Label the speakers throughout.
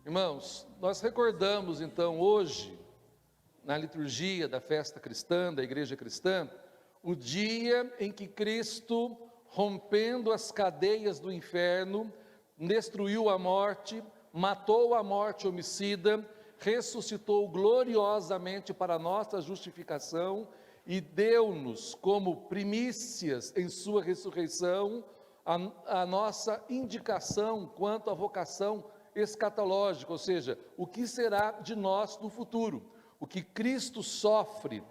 Speaker 1: Irmãos, nós recordamos então hoje, na liturgia da festa cristã, da igreja cristã, o dia em que Cristo, rompendo as cadeias do inferno, destruiu a morte, matou a morte homicida, ressuscitou gloriosamente para a nossa justificação e deu-nos como primícias em sua ressurreição a nossa indicação quanto à vocação escatológica, ou seja, o que será de nós no futuro. O que Cristo sofre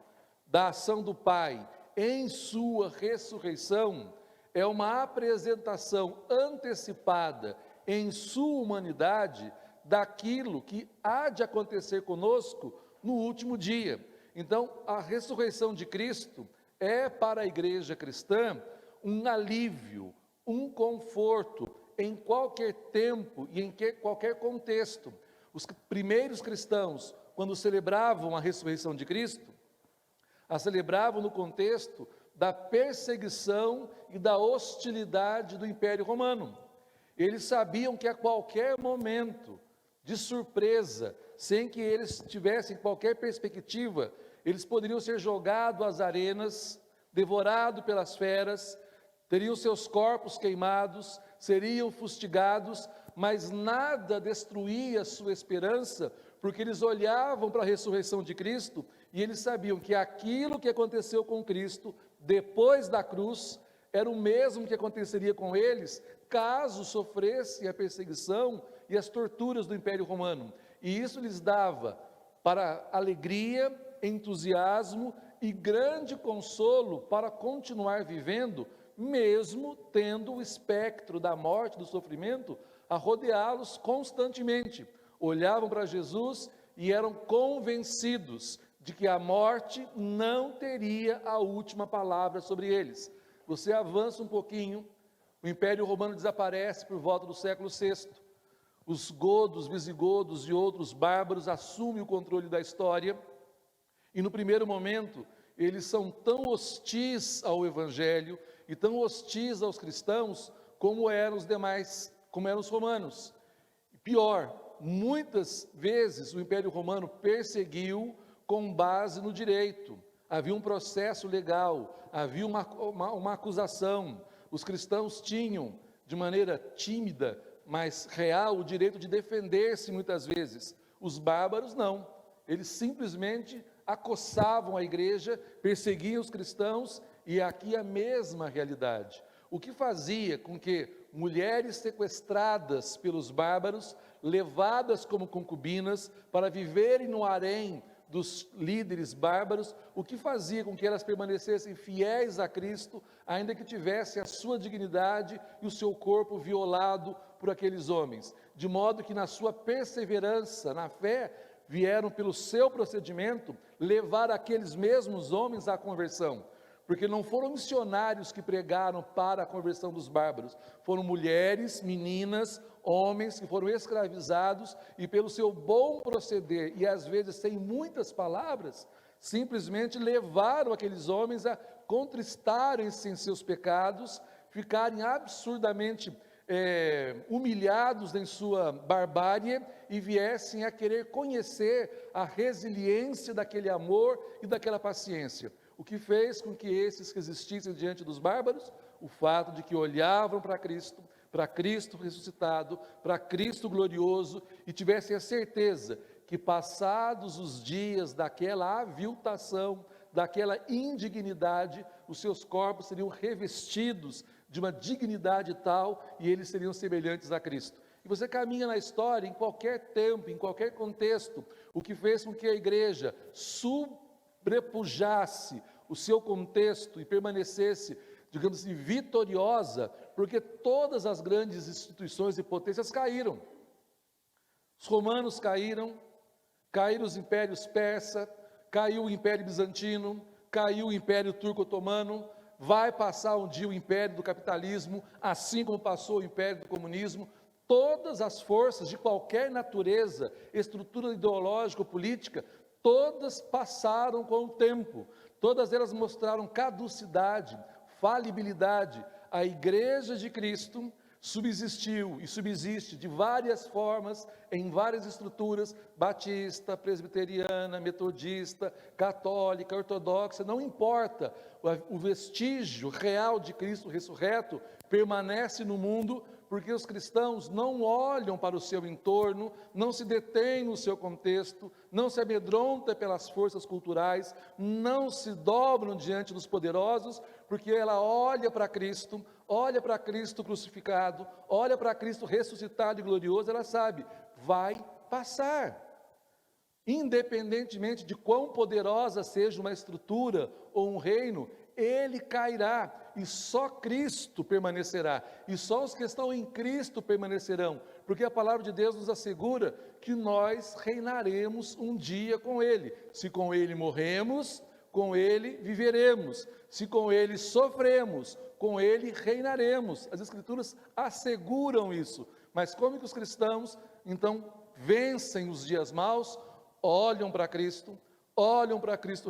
Speaker 1: da ação do Pai em sua ressurreição é uma apresentação antecipada em sua humanidade daquilo que há de acontecer conosco no último dia. Então, a ressurreição de Cristo é para a igreja cristã um alívio, um conforto em qualquer tempo e em qualquer contexto. Os primeiros cristãos, quando celebravam a ressurreição de Cristo, a celebravam no contexto da perseguição e da hostilidade do Império Romano. Eles sabiam que a qualquer momento, de surpresa, sem que eles tivessem qualquer perspectiva, eles poderiam ser jogados às arenas, devorados pelas feras, teriam seus corpos queimados, seriam fustigados, mas nada destruía sua esperança, porque eles olhavam para a ressurreição de Cristo e eles sabiam que aquilo que aconteceu com Cristo depois da cruz era o mesmo que aconteceria com eles caso sofressem a perseguição e as torturas do Império Romano. E isso lhes dava para alegria, entusiasmo e grande consolo para continuar vivendo, mesmo tendo o espectro da morte, do sofrimento, a rodeá-los constantemente. Olhavam para Jesus e eram convencidos de que a morte não teria a última palavra sobre eles. Você avança um pouquinho, o Império Romano desaparece por volta do século VI. Os godos, visigodos e outros bárbaros assumem o controle da história, e no primeiro momento eles são tão hostis ao Evangelho e tão hostis aos cristãos como eram os demais, como eram os romanos. Pior, muitas vezes o Império Romano perseguiu com base no direito. Havia um processo legal, havia uma acusação. Os cristãos tinham, de maneira tímida, mas real, o direito de defender-se muitas vezes. Os bárbaros não, eles simplesmente acossavam a igreja, perseguiam os cristãos, e aqui a mesma realidade. O que fazia com que mulheres sequestradas pelos bárbaros, levadas como concubinas para viverem no harém dos líderes bárbaros, o que fazia com que elas permanecessem fiéis a Cristo, ainda que tivessem a sua dignidade e o seu corpo violado por aqueles homens, de modo que na sua perseverança, na fé, vieram pelo seu procedimento levar aqueles mesmos homens à conversão, porque não foram missionários que pregaram para a conversão dos bárbaros, foram mulheres, meninas, homens que foram escravizados e pelo seu bom proceder, e às vezes sem muitas palavras, simplesmente levaram aqueles homens a contristarem-se em seus pecados, ficarem absurdamente humilhados em sua barbárie e viessem a querer conhecer a resiliência daquele amor e daquela paciência. O que fez com que esses resistissem diante dos bárbaros? O fato de que olhavam para Cristo ressuscitado, para Cristo glorioso, e tivessem a certeza que passados os dias daquela aviltação, daquela indignidade, os seus corpos seriam revestidos de uma dignidade tal, e eles seriam semelhantes a Cristo. E você caminha na história, em qualquer tempo, em qualquer contexto, o que fez com que a igreja sobrepujasse o seu contexto e permanecesse, digamos assim, vitoriosa, porque todas as grandes instituições e potências caíram. Os romanos caíram os impérios persa, caiu o Império Bizantino, caiu o Império Turco-Otomano, vai passar um dia o Império do Capitalismo, assim como passou o Império do Comunismo. Todas as forças de qualquer natureza, estrutura ideológica ou política, todas passaram com o tempo, todas elas mostraram caducidade, falibilidade. A Igreja de Cristo subsistiu e subsiste de várias formas, em várias estruturas, batista, presbiteriana, metodista, católica, ortodoxa, não importa, o vestígio real de Cristo ressurreto permanece no mundo, porque os cristãos não olham para o seu entorno, não se detêm no seu contexto, não se amedrontam pelas forças culturais, não se dobram diante dos poderosos, porque ela olha para Cristo crucificado, olha para Cristo ressuscitado e glorioso, ela sabe, vai passar. Independentemente de quão poderosa seja uma estrutura ou um reino, ele cairá, e só Cristo permanecerá, e só os que estão em Cristo permanecerão, porque a palavra de Deus nos assegura que nós reinaremos um dia com Ele. Se com Ele morremos, com Ele viveremos, se com Ele sofremos, com Ele reinaremos. As Escrituras asseguram isso, mas como que os cristãos, então, vencem os dias maus? Olham para Cristo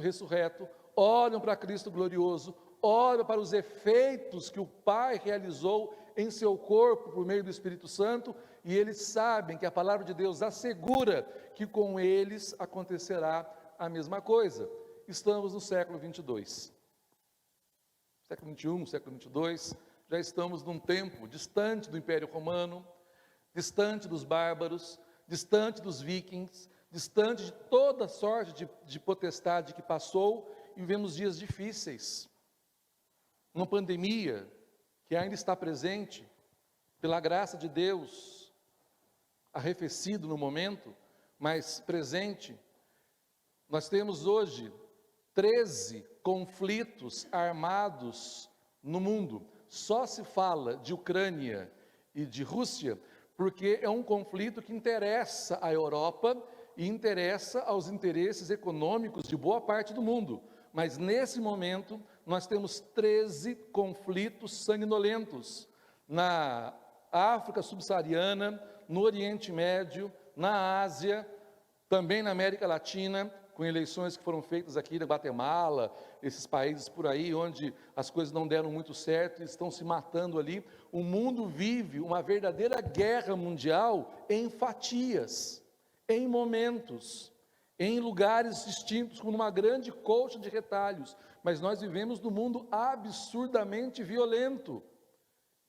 Speaker 1: ressurreto, olham para Cristo glorioso, olham para os efeitos que o Pai realizou em seu corpo por meio do Espírito Santo, e eles sabem que a palavra de Deus assegura que com eles acontecerá a mesma coisa. Estamos no século 22, século 21, século 22, já estamos num tempo distante do Império Romano, distante dos bárbaros, distante dos vikings, distante de toda sorte de potestade que passou, e vivemos dias difíceis, uma pandemia que ainda está presente, pela graça de Deus, arrefecido no momento, mas presente. Nós temos hoje 13 conflitos armados no mundo. Só se fala de Ucrânia e de Rússia, porque é um conflito que interessa à Europa e interessa aos interesses econômicos de boa parte do mundo. Mas nesse momento, nós temos 13 conflitos sanguinolentos na África subsaariana, no Oriente Médio, na Ásia, também na América Latina, com eleições que foram feitas aqui na Guatemala, esses países por aí, onde as coisas não deram muito certo, e estão se matando ali. O mundo vive uma verdadeira guerra mundial em fatias, em momentos, em lugares distintos, como uma grande colcha de retalhos, mas nós vivemos num mundo absurdamente violento,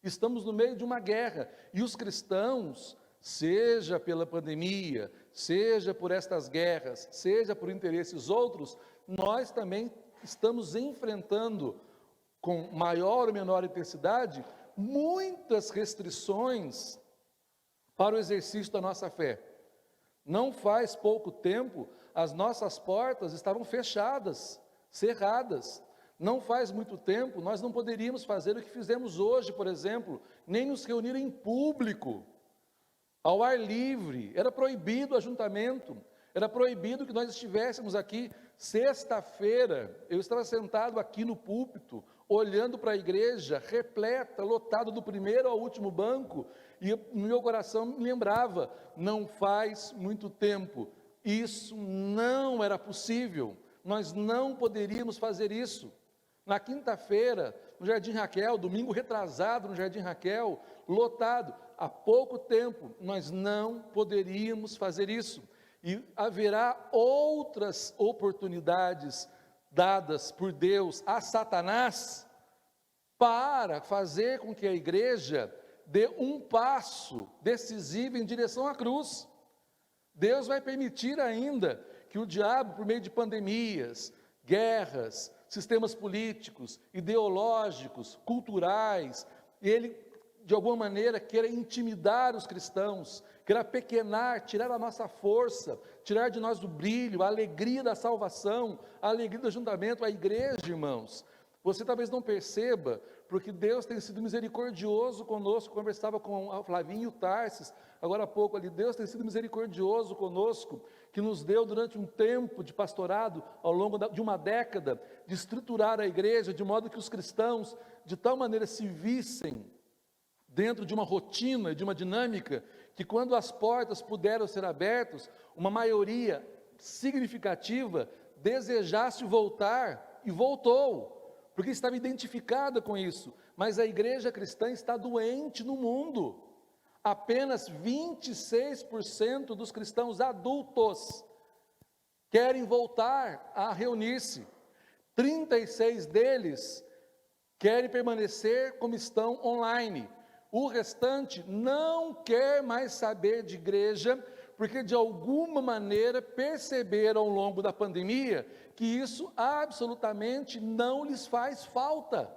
Speaker 1: estamos no meio de uma guerra, e os cristãos, seja pela pandemia, seja por estas guerras, seja por interesses outros, nós também estamos enfrentando, com maior ou menor intensidade, muitas restrições para o exercício da nossa fé. Não faz pouco tempo, as nossas portas estavam fechadas, cerradas. Não faz muito tempo, nós não poderíamos fazer o que fizemos hoje, por exemplo, nem nos reunir em público, ao ar livre. Era proibido o ajuntamento, era proibido que nós estivéssemos aqui. Sexta-feira, eu estava sentado aqui no púlpito, olhando para a igreja, repleta, lotada do primeiro ao último banco, e no meu coração me lembrava, não faz muito tempo, isso não era possível, nós não poderíamos fazer isso. Na quinta-feira, no Jardim Raquel, domingo retrasado no Jardim Raquel, lotado, há pouco tempo, nós não poderíamos fazer isso, e haverá outras oportunidades dadas por Deus a Satanás, para fazer com que a igreja dê um passo decisivo em direção à cruz. Deus vai permitir ainda que o diabo, por meio de pandemias, guerras, sistemas políticos, ideológicos, culturais, ele, de alguma maneira, queira intimidar os cristãos, queira apequenar, tirar a nossa força, tirar de nós o brilho, a alegria da salvação, a alegria do ajuntamento. A igreja, irmãos, você talvez não perceba, porque Deus tem sido misericordioso conosco. Conversava com o Flavinho Tarsis, agora há pouco ali, Deus tem sido misericordioso conosco, que nos deu durante um tempo de pastorado, ao longo de uma década, de estruturar a igreja, de modo que os cristãos, de tal maneira se vissem dentro de uma rotina, de uma dinâmica, que quando as portas puderam ser abertas, uma maioria significativa desejasse voltar, e voltou, porque estava identificada com isso. mas a igreja cristã está doente no mundo. Apenas 26% dos cristãos adultos querem voltar a reunir-se. 36 deles querem permanecer como estão online. O restante não quer mais saber de igreja, porque de alguma maneira perceberam ao longo da pandemia que isso absolutamente não lhes faz falta.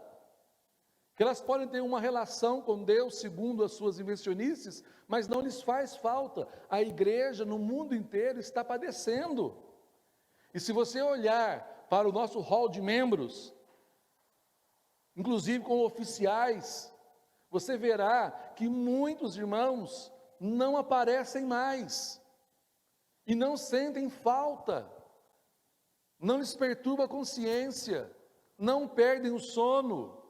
Speaker 1: Que elas podem ter uma relação com Deus segundo as suas invencionices, mas não lhes faz falta. A igreja no mundo inteiro está padecendo. E se você olhar para o nosso hall de membros, inclusive com oficiais, você verá que muitos irmãos não aparecem mais e não sentem falta, não lhes perturba a consciência, não perdem o sono.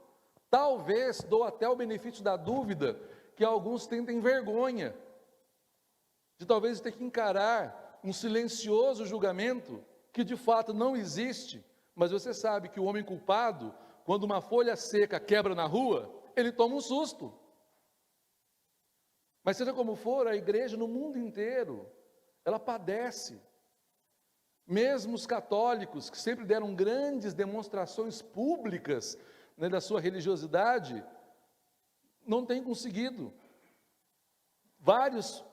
Speaker 1: Talvez, dou até o benefício da dúvida, que alguns tentem vergonha de talvez ter que encarar um silencioso julgamento que de fato não existe, mas você sabe que o homem culpado, quando uma folha seca quebra na rua, ele toma um susto. Mas seja como for, a igreja no mundo inteiro, ela padece. Mesmo os católicos, que sempre deram grandes demonstrações públicas, né, da sua religiosidade, não têm conseguido. Vários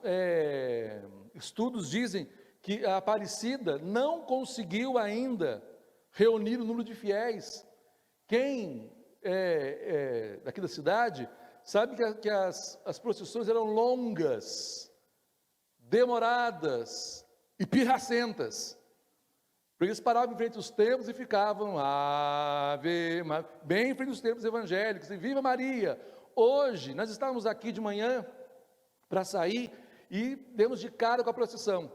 Speaker 1: estudos dizem que a Aparecida não conseguiu ainda reunir o número de fiéis. Quem daqui da cidade sabe que as procissões eram longas, demoradas e pirracentas. Porque eles paravam em frente aos templos e ficavam bem em frente aos templos evangélicos, e Viva Maria. Hoje, nós estávamos aqui de manhã para sair e demos de cara com a procissão.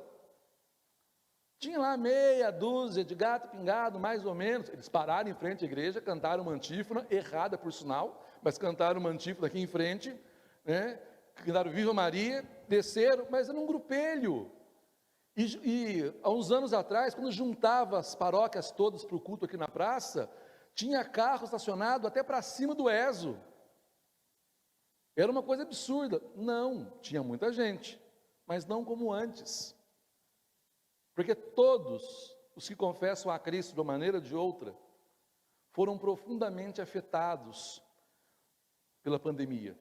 Speaker 1: Tinha lá meia dúzia de gato pingado, mais ou menos. Eles pararam em frente à igreja, cantaram uma antífona, errada por sinal, mas cantaram uma antífona aqui em frente, né? Cantaram Viva Maria, desceram, mas era um grupelho. E há uns anos atrás, quando juntava as paróquias todas para o culto aqui na praça, tinha carro estacionado até para cima do ESO. Era uma coisa absurda. Não, tinha muita gente, mas não como antes. Porque todos os que confessam a Cristo de uma maneira ou de outra, foram profundamente afetados pela pandemia.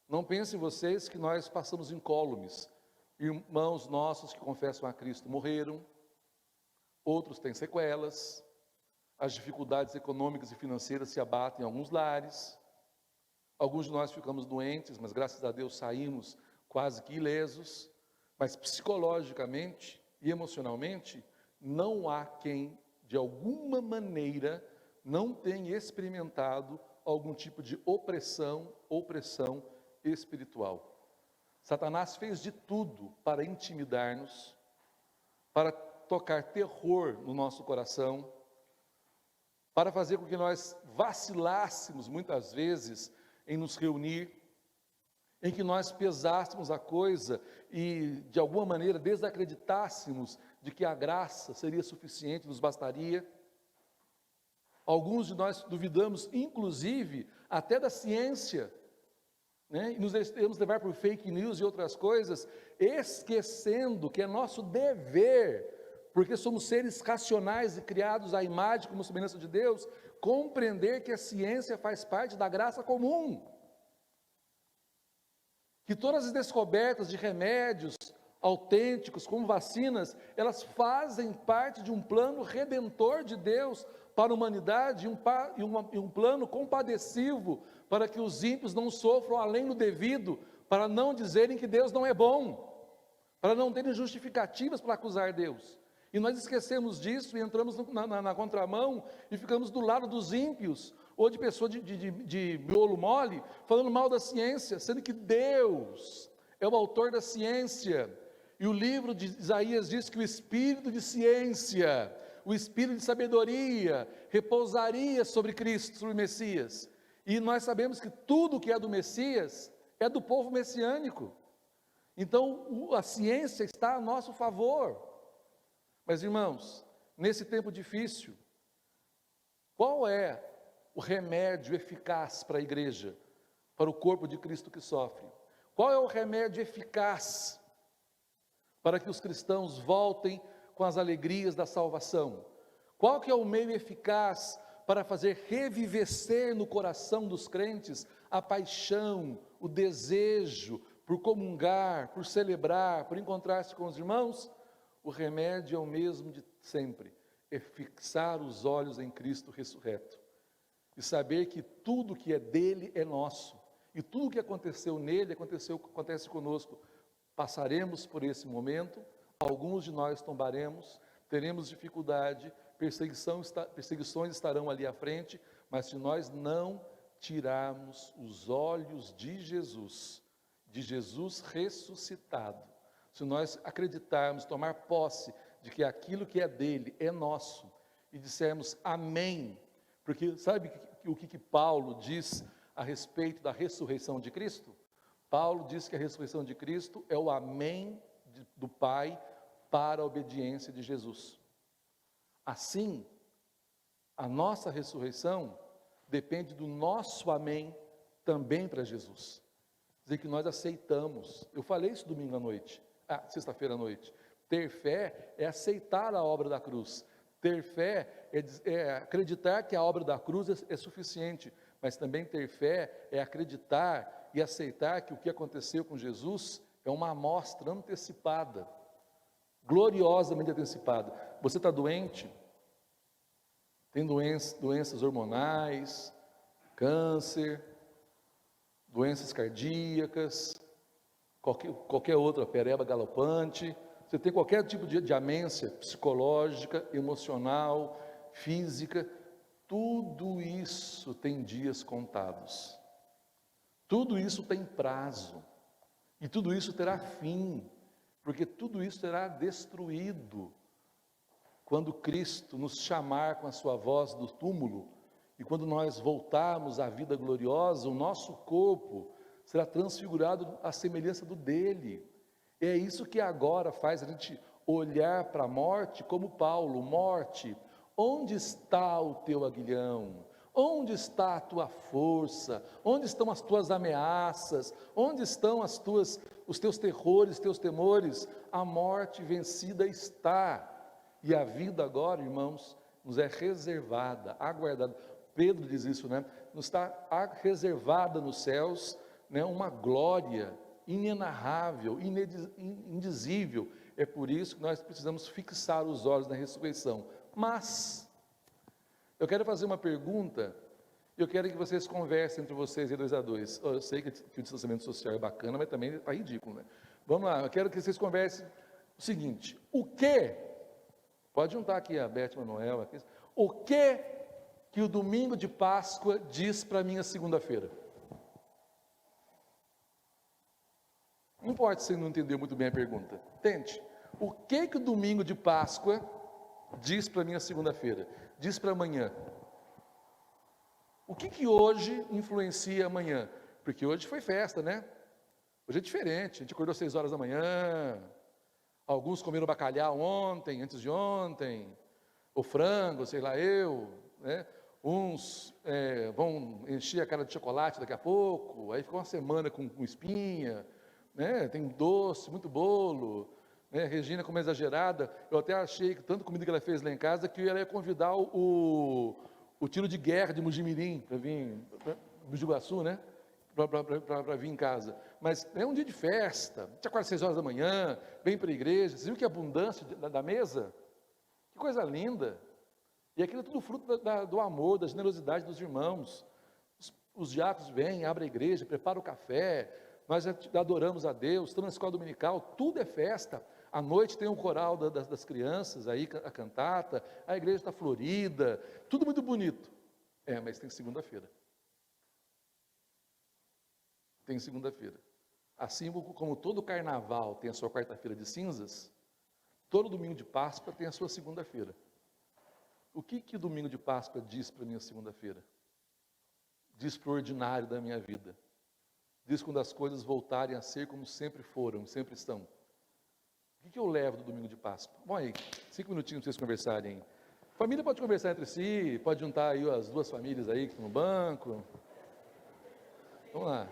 Speaker 1: Não pensem vocês que nós passamos incólumes. Irmãos nossos que confessam a Cristo morreram, outros têm sequelas, as dificuldades econômicas e financeiras se abatem em alguns lares, alguns de nós ficamos doentes, mas graças a Deus saímos quase que ilesos, mas psicologicamente e emocionalmente, não há quem, de alguma maneira, não tenha experimentado algum tipo de opressão espiritual. Satanás fez de tudo para intimidar-nos, para tocar terror no nosso coração, para fazer com que nós vacilássemos muitas vezes em nos reunir, em que nós pesássemos a coisa e de alguma maneira desacreditássemos de que a graça seria suficiente, nos bastaria. Alguns de nós duvidamos, inclusive, até da ciência, né? E nos deixamos levar por fake news e outras coisas, esquecendo que é nosso dever, porque somos seres racionais e criados à imagem como semelhança de Deus, compreender que a ciência faz parte da graça comum, que todas as descobertas de remédios autênticos, como vacinas, elas fazem parte de um plano redentor de Deus para a humanidade, e um plano compadecivo, para que os ímpios não sofram além do devido, para não dizerem que Deus não é bom, para não terem justificativas para acusar Deus. E nós esquecemos disso e entramos na contramão e ficamos do lado dos ímpios, ou de pessoas de miolo mole, falando mal da ciência, sendo que Deus é o autor da ciência. E o livro de Isaías diz que o espírito de ciência, o espírito de sabedoria, repousaria sobre Cristo, sobre o Messias. E nós sabemos que tudo que é do Messias é do povo messiânico. Então, a ciência está a nosso favor. Mas, irmãos, nesse tempo difícil, qual é o remédio eficaz para a igreja, para o corpo de Cristo que sofre? Qual é o remédio eficaz para que os cristãos voltem com as alegrias da salvação? Qual que é o meio eficaz para fazer revivecer no coração dos crentes a paixão, o desejo por comungar, por celebrar, por encontrar-se com os irmãos? O remédio é o mesmo de sempre, é fixar os olhos em Cristo ressurreto e saber que tudo que é dele é nosso, e tudo que aconteceu nele acontece conosco. Passaremos por esse momento, alguns de nós tombaremos, teremos dificuldade, perseguições estarão ali à frente, mas se nós não tirarmos os olhos de Jesus ressuscitado, se nós acreditarmos, tomar posse de que aquilo que é dele é nosso, e dissermos amém, porque sabe o que Paulo diz a respeito da ressurreição de Cristo? Paulo diz que a ressurreição de Cristo é o amém do Pai para a obediência de Jesus. Assim, a nossa ressurreição depende do nosso amém também para Jesus. Quer dizer que nós aceitamos. Eu falei isso domingo à noite, sexta-feira à noite. Ter fé é aceitar a obra da cruz. Ter fé é acreditar que a obra da cruz é suficiente, mas também ter fé é acreditar e aceitar que o que aconteceu com Jesus é uma amostra antecipada, gloriosamente antecipada. Você está doente? Tem doenças hormonais, câncer, doenças cardíacas, qualquer outra, pereba galopante. Você tem qualquer tipo de demência psicológica, emocional, física. Tudo isso tem dias contados. Tudo isso tem prazo. E tudo isso terá fim, porque tudo isso será destruído quando Cristo nos chamar com a sua voz do túmulo, e quando nós voltarmos à vida gloriosa, o nosso corpo será transfigurado à semelhança do dele. É isso que agora faz a gente olhar para a morte como Paulo: morte, onde está o teu aguilhão? Onde está a tua força? Onde estão as tuas ameaças? Onde estão os teus terrores, teus temores? A morte vencida está. E a vida agora, irmãos, nos é reservada, aguardada. Pedro diz isso, né? Nos está reservada nos céus, né? Uma glória inenarrável, indizível. É por isso que nós precisamos fixar os olhos na ressurreição. Mas eu quero fazer uma pergunta. Eu quero que vocês conversem entre vocês, 2 a 2. Eu sei que o distanciamento social é bacana, mas também está ridículo, né? Vamos lá, eu quero que vocês conversem o seguinte: o que... Pode juntar aqui a Beth Manuel. Aqui. O que o domingo de Páscoa diz para a minha segunda-feira? Não pode ser, não entendeu muito bem a pergunta. Tente. O que o domingo de Páscoa diz para a minha segunda-feira? Diz para amanhã. O que hoje influencia amanhã? Porque hoje foi festa, né? Hoje é diferente. A gente acordou às 6 horas da manhã. Alguns comeram bacalhau ontem, antes de ontem, ou frango, sei lá eu, né? Uns vão encher a cara de chocolate daqui a pouco, aí fica uma semana com espinha, né? Tem doce, muito bolo, né? Regina, como é exagerada, eu até achei que tanta comida que ela fez lá em casa, que ela ia convidar o tiro de guerra de Mujimirim, para vir, Mogi Guaçu, né? Para vir em casa. Mas é um dia de festa, a gente acorda às 6 horas da manhã, vem para a igreja. Você viu que abundância da mesa? Que coisa linda! E aquilo é tudo fruto do amor, da generosidade dos irmãos. Os diáconos vêm, abrem a igreja, preparam o café, nós adoramos a Deus, estamos na escola dominical, tudo é festa. À noite tem um coral das crianças, aí a cantata, a igreja está florida, tudo muito bonito. Mas tem segunda-feira. Tem segunda-feira. Assim como todo carnaval tem a sua quarta-feira de cinzas, todo domingo de Páscoa tem a sua segunda-feira. O que o domingo de Páscoa diz para a minha segunda-feira? Diz para o ordinário da minha vida. Diz quando as coisas voltarem a ser como sempre foram, sempre estão. O que eu levo do domingo de Páscoa? Bom, aí, 5 minutinhos para vocês conversarem. Família pode conversar entre si, pode juntar aí as duas famílias aí que estão no banco. Vamos lá.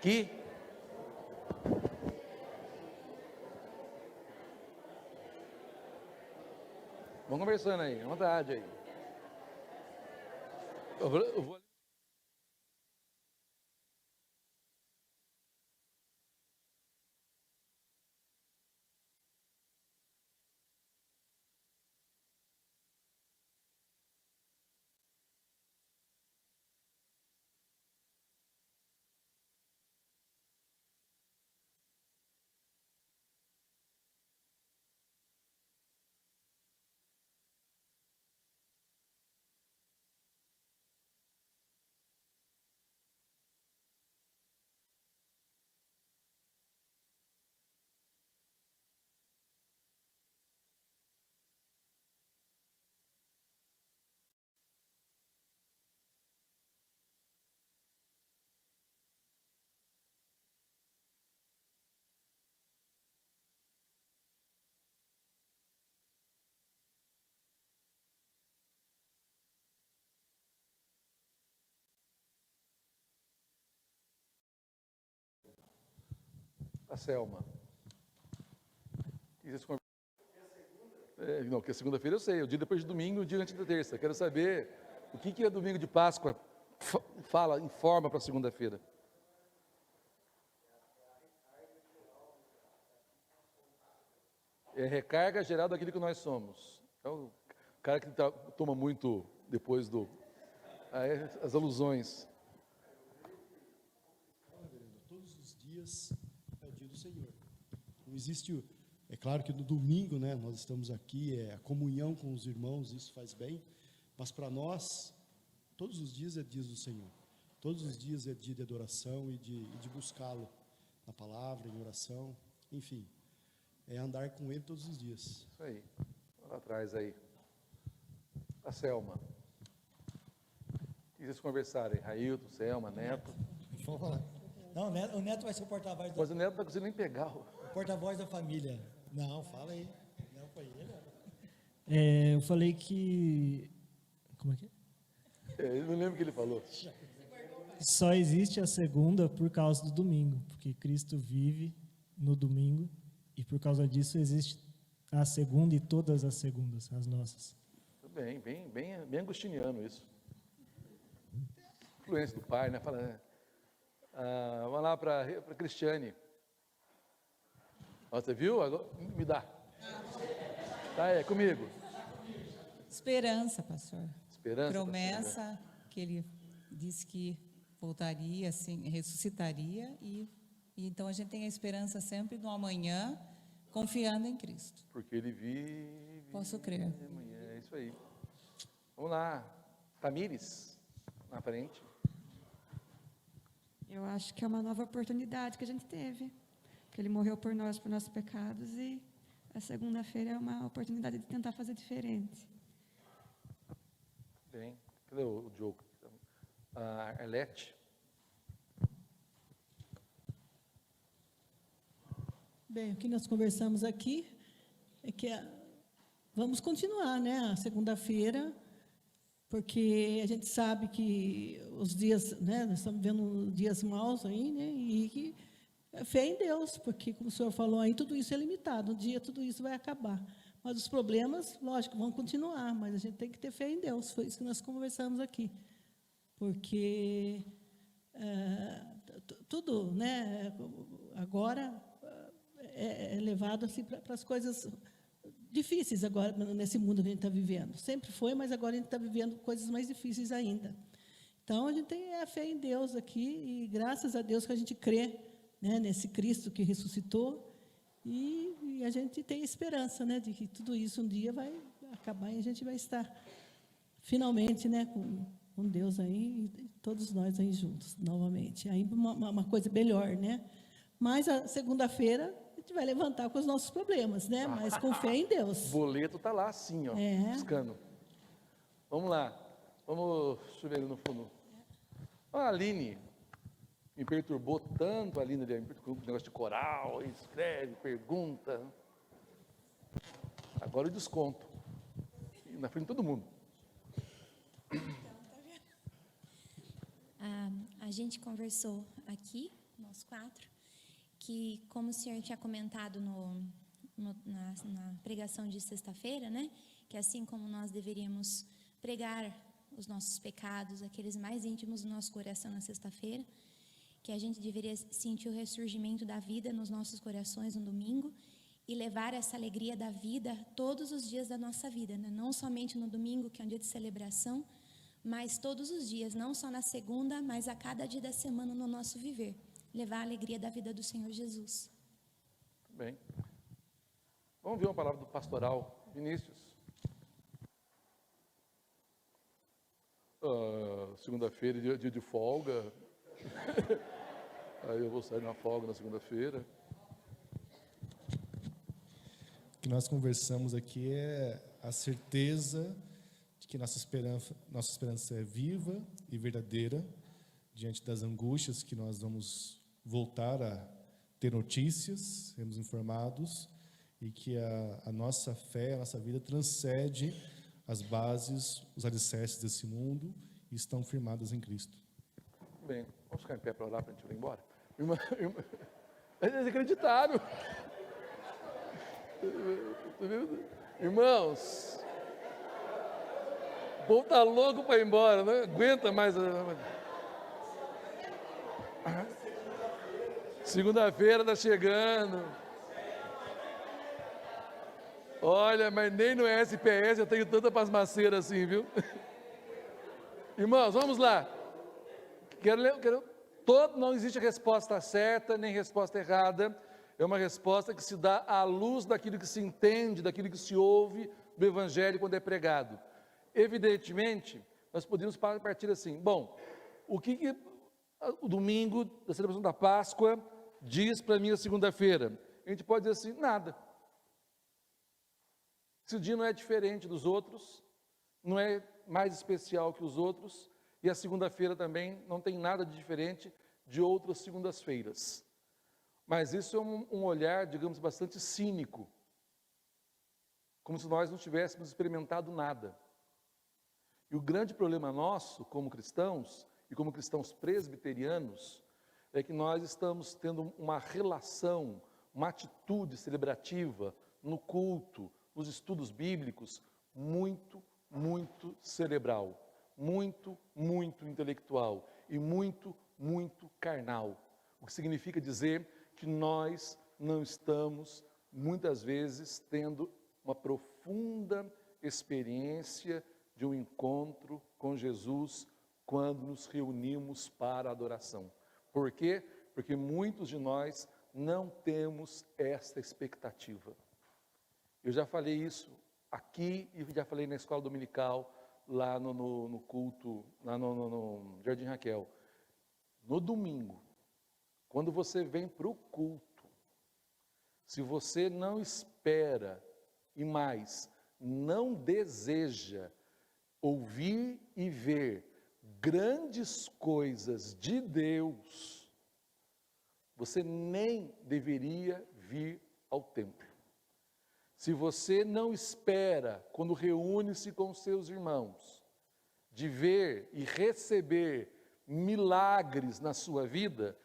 Speaker 1: Aqui. Vamos conversando aí, à vontade aí. Eu vou... A Selma. Não, porque segunda-feira eu sei, o dia depois de domingo, o dia antes da terça. Quero saber o que é domingo de Páscoa. Fala, informa para segunda-feira. É recarga geral daquilo que nós somos. Então, o cara que toma muito depois do... as alusões.
Speaker 2: Todos os dias é o dia do Senhor. Não existe... É claro que no domingo, né, nós estamos aqui, a comunhão com os irmãos, isso faz bem, mas para nós, todos os dias é dias do Senhor. Todos os dias é dia de adoração e de buscá-lo na palavra, em oração, enfim. É andar com Ele todos os dias.
Speaker 1: Isso aí. Lá atrás aí. A Selma. O que vocês conversarem? Railton, Selma, Neto.
Speaker 3: Vou falar. Não, o Neto vai ser o porta-voz
Speaker 1: Mas o Neto não está conseguindo nem pegar.
Speaker 3: porta-voz da família. Não, fala aí. Não, foi ele.
Speaker 4: Eu falei que... Como é que é?
Speaker 1: Eu não lembro o que ele falou.
Speaker 4: Só existe a segunda por causa do domingo, porque Cristo vive no domingo, e por causa disso existe a segunda e todas as segundas, as nossas.
Speaker 1: Bem agostiniano isso. Influência do pai, né? Fala, vamos lá para Cristiane. Você viu? Agora, me dá. Tá, é comigo.
Speaker 5: Esperança, pastor.
Speaker 1: Esperança.
Speaker 5: Promessa que ele disse que voltaria, assim, ressuscitaria, e então a gente tem a esperança sempre do amanhã, confiando em Cristo.
Speaker 1: Porque ele vive.
Speaker 5: Posso crer.
Speaker 1: Amanhã, é isso aí. Vamos lá. Tamires, na frente.
Speaker 6: Eu acho que é uma nova oportunidade que a gente teve, que Ele morreu por nós, por nossos pecados, e a segunda-feira é uma oportunidade de tentar fazer diferente.
Speaker 1: Bem, cadê o Diogo? A Arlete.
Speaker 7: Bem, o que nós conversamos aqui é que vamos continuar, né, a segunda-feira, porque a gente sabe que os dias, né, nós estamos vendo dias maus aí, né, e que fé em Deus, porque, como o senhor falou aí, tudo isso é limitado, um dia tudo isso vai acabar. Mas os problemas, lógico, vão continuar, mas a gente tem que ter fé em Deus, foi isso que nós conversamos aqui. Porque tudo, né, agora é levado assim, para as coisas difíceis agora, nesse mundo que a gente está vivendo. Sempre foi, mas agora a gente está vivendo coisas mais difíceis ainda. Então, a gente tem a fé em Deus aqui, e graças a Deus que a gente crê, né, nesse Cristo que ressuscitou, e a gente tem esperança, né, de que tudo isso um dia vai acabar e a gente vai estar finalmente, né, com com Deus aí, e todos nós aí juntos, novamente. Aí uma coisa melhor, né? Mas a segunda-feira a gente vai levantar com os nossos problemas, né? Mas com fé em
Speaker 1: O
Speaker 7: Deus.
Speaker 1: boleto está lá assim, ó, piscando. Vamos lá. Vamos, deixa eu ver ali no fundo. A Aline me perturbou tanto, a Aline, com o negócio de coral, escreve, pergunta. Agora eu desconto. Na frente de todo mundo.
Speaker 8: A gente conversou aqui, nós 4, que como o senhor tinha comentado na pregação de sexta-feira, né, que assim como nós deveríamos pregar os nossos pecados, aqueles mais íntimos do nosso coração na sexta-feira, que a gente deveria sentir o ressurgimento da vida nos nossos corações no domingo e levar essa alegria da vida todos os dias da nossa vida, né? Não somente no domingo, que é um dia de celebração, mas todos os dias, não só na segunda, mas a cada dia da semana no nosso viver. Levar a alegria da vida do Senhor Jesus.
Speaker 1: Bem. Vamos ver uma palavra do pastoral. Vinícius. Segunda-feira, dia de folga. Aí eu vou sair na folga na segunda-feira.
Speaker 3: O que nós conversamos aqui é a certeza de que nossa esperança é viva e verdadeira diante das angústias que nós vamos voltar a ter notícias, sermos informados, e que a nossa fé, a nossa vida transcende as bases, os alicerces desse mundo e estão firmadas em Cristo.
Speaker 1: Bem, vamos ficar em pé para orar para a gente ir embora? É inacreditável. Irmãos, o povo está louco para ir embora, não aguenta mais. Segunda-feira está chegando. Olha, mas nem no SPS eu tenho tanta pasmaceira assim, viu? Irmãos, vamos lá. Não existe resposta certa nem resposta errada. É uma resposta que se dá à luz daquilo que se entende, daquilo que se ouve do Evangelho quando é pregado. Evidentemente, nós podemos partir assim. Bom, o que o domingo da celebração da Páscoa diz para mim a segunda-feira? A gente pode dizer assim, nada. Se o dia não é diferente dos outros, não é mais especial que os outros, e a segunda-feira também não tem nada de diferente de outras segundas-feiras. Mas isso é um olhar, digamos, bastante cínico, como se nós não tivéssemos experimentado nada. E o grande problema nosso, como cristãos, e como cristãos presbiterianos, é que nós estamos tendo uma relação, uma atitude celebrativa no culto, nos estudos bíblicos, muito, muito cerebral, muito, muito intelectual e muito, muito carnal. O que significa dizer que nós não estamos, muitas vezes, tendo uma profunda experiência de um encontro com Jesus quando nos reunimos para a adoração. Por quê? Porque muitos de nós não temos esta expectativa. Eu já falei isso aqui e já falei na escola dominical, lá no culto, lá no Jardim Raquel. No domingo, quando você vem para o culto, se você não espera e mais, não deseja ouvir e ver grandes coisas de Deus, você nem deveria vir ao templo. Se você não espera, quando reúne-se com seus irmãos, de ver e receber milagres na sua vida,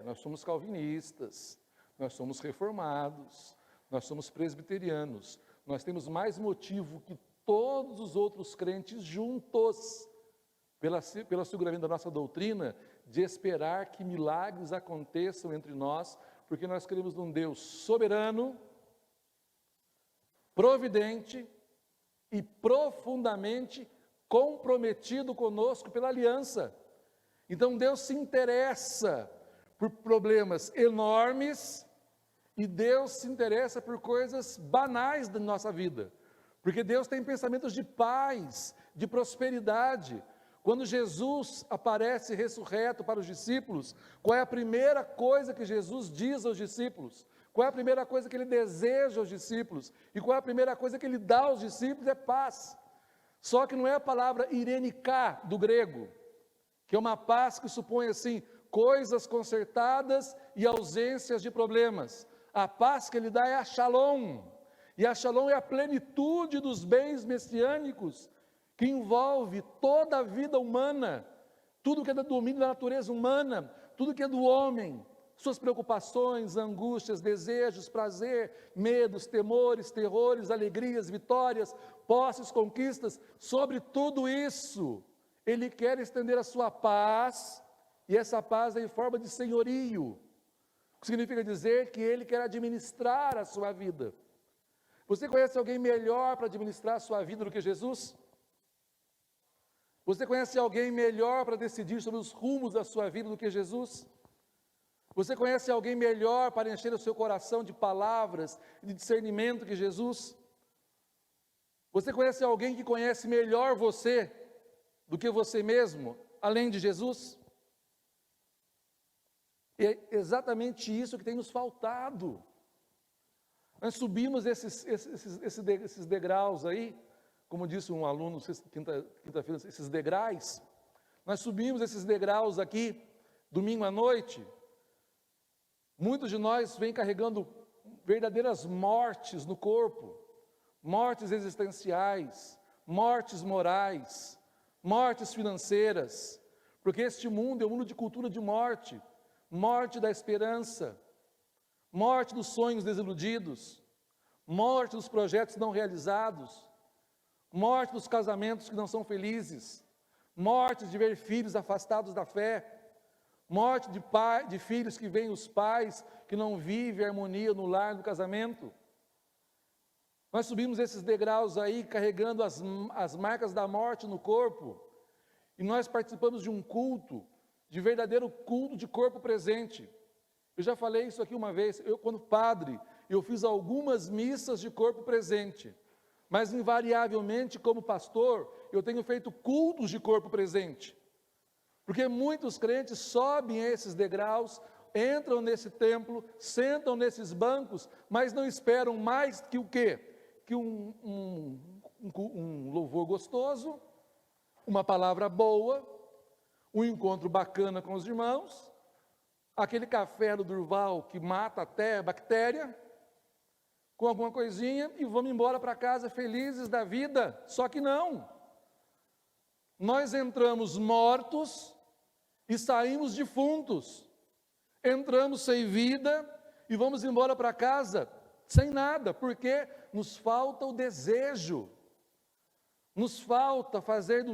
Speaker 1: nós somos calvinistas, nós somos reformados, nós somos presbiterianos, nós temos mais motivo que todos os outros crentes juntos, pelo asseguramento da nossa doutrina, de esperar que milagres aconteçam entre nós, porque nós cremos num Deus soberano, providente e profundamente comprometido conosco pela aliança. Então Deus se interessa por problemas enormes e Deus se interessa por coisas banais da nossa vida. Porque Deus tem pensamentos de paz, de prosperidade. Quando Jesus aparece ressurreto para os discípulos, qual é a primeira coisa que Jesus diz aos discípulos? Qual é a primeira coisa que ele deseja aos discípulos? E qual é a primeira coisa que ele dá aos discípulos? É paz. Só que não é a palavra irenikā do grego, que é uma paz que supõe assim, coisas consertadas e ausências de problemas. A paz que ele dá é a shalom. E a shalom é a plenitude dos bens messiânicos, que envolve toda a vida humana, tudo que é do domínio da natureza humana, tudo que é do homem, suas preocupações, angústias, desejos, prazer, medos, temores, terrores, alegrias, vitórias, posses, conquistas, sobre tudo isso, ele quer estender a sua paz, e essa paz é em forma de senhorio, o que significa dizer que ele quer administrar a sua vida. Você conhece alguém melhor para administrar a sua vida do que Jesus? Você conhece alguém melhor para decidir sobre os rumos da sua vida do que Jesus? Você conhece alguém melhor para encher o seu coração de palavras e de discernimento que Jesus? Você conhece alguém que conhece melhor você do que você mesmo, além de Jesus? É exatamente isso que tem nos faltado. Nós subimos esses degraus aí, como disse um aluno quinta-feira, esses degraus. Nós subimos esses degraus aqui, domingo à noite. Muitos de nós vêm carregando verdadeiras mortes no corpo, mortes existenciais, mortes morais, mortes financeiras, porque este mundo é um mundo de cultura de morte, morte da esperança, morte dos sonhos desiludidos, morte dos projetos não realizados, morte dos casamentos que não são felizes, morte de ver filhos afastados da fé, morte de filhos que veem os pais que não vivem a harmonia no lar, no casamento. Nós subimos esses degraus aí, carregando as marcas da morte no corpo, e nós participamos de um culto, de verdadeiro culto de corpo presente. Eu já falei isso aqui uma vez, quando padre, eu fiz algumas missas de corpo presente, mas invariavelmente como pastor, eu tenho feito cultos de corpo presente, porque muitos crentes sobem esses degraus, entram nesse templo, sentam nesses bancos, mas não esperam mais que o quê? Que um louvor gostoso, uma palavra boa, um encontro bacana com os irmãos, aquele café do Durval que mata até a bactéria, com alguma coisinha, e vamos embora para casa felizes da vida. Só que não. Nós entramos mortos e saímos defuntos. Entramos sem vida e vamos embora para casa sem nada, porque nos falta o desejo. Nos falta fazer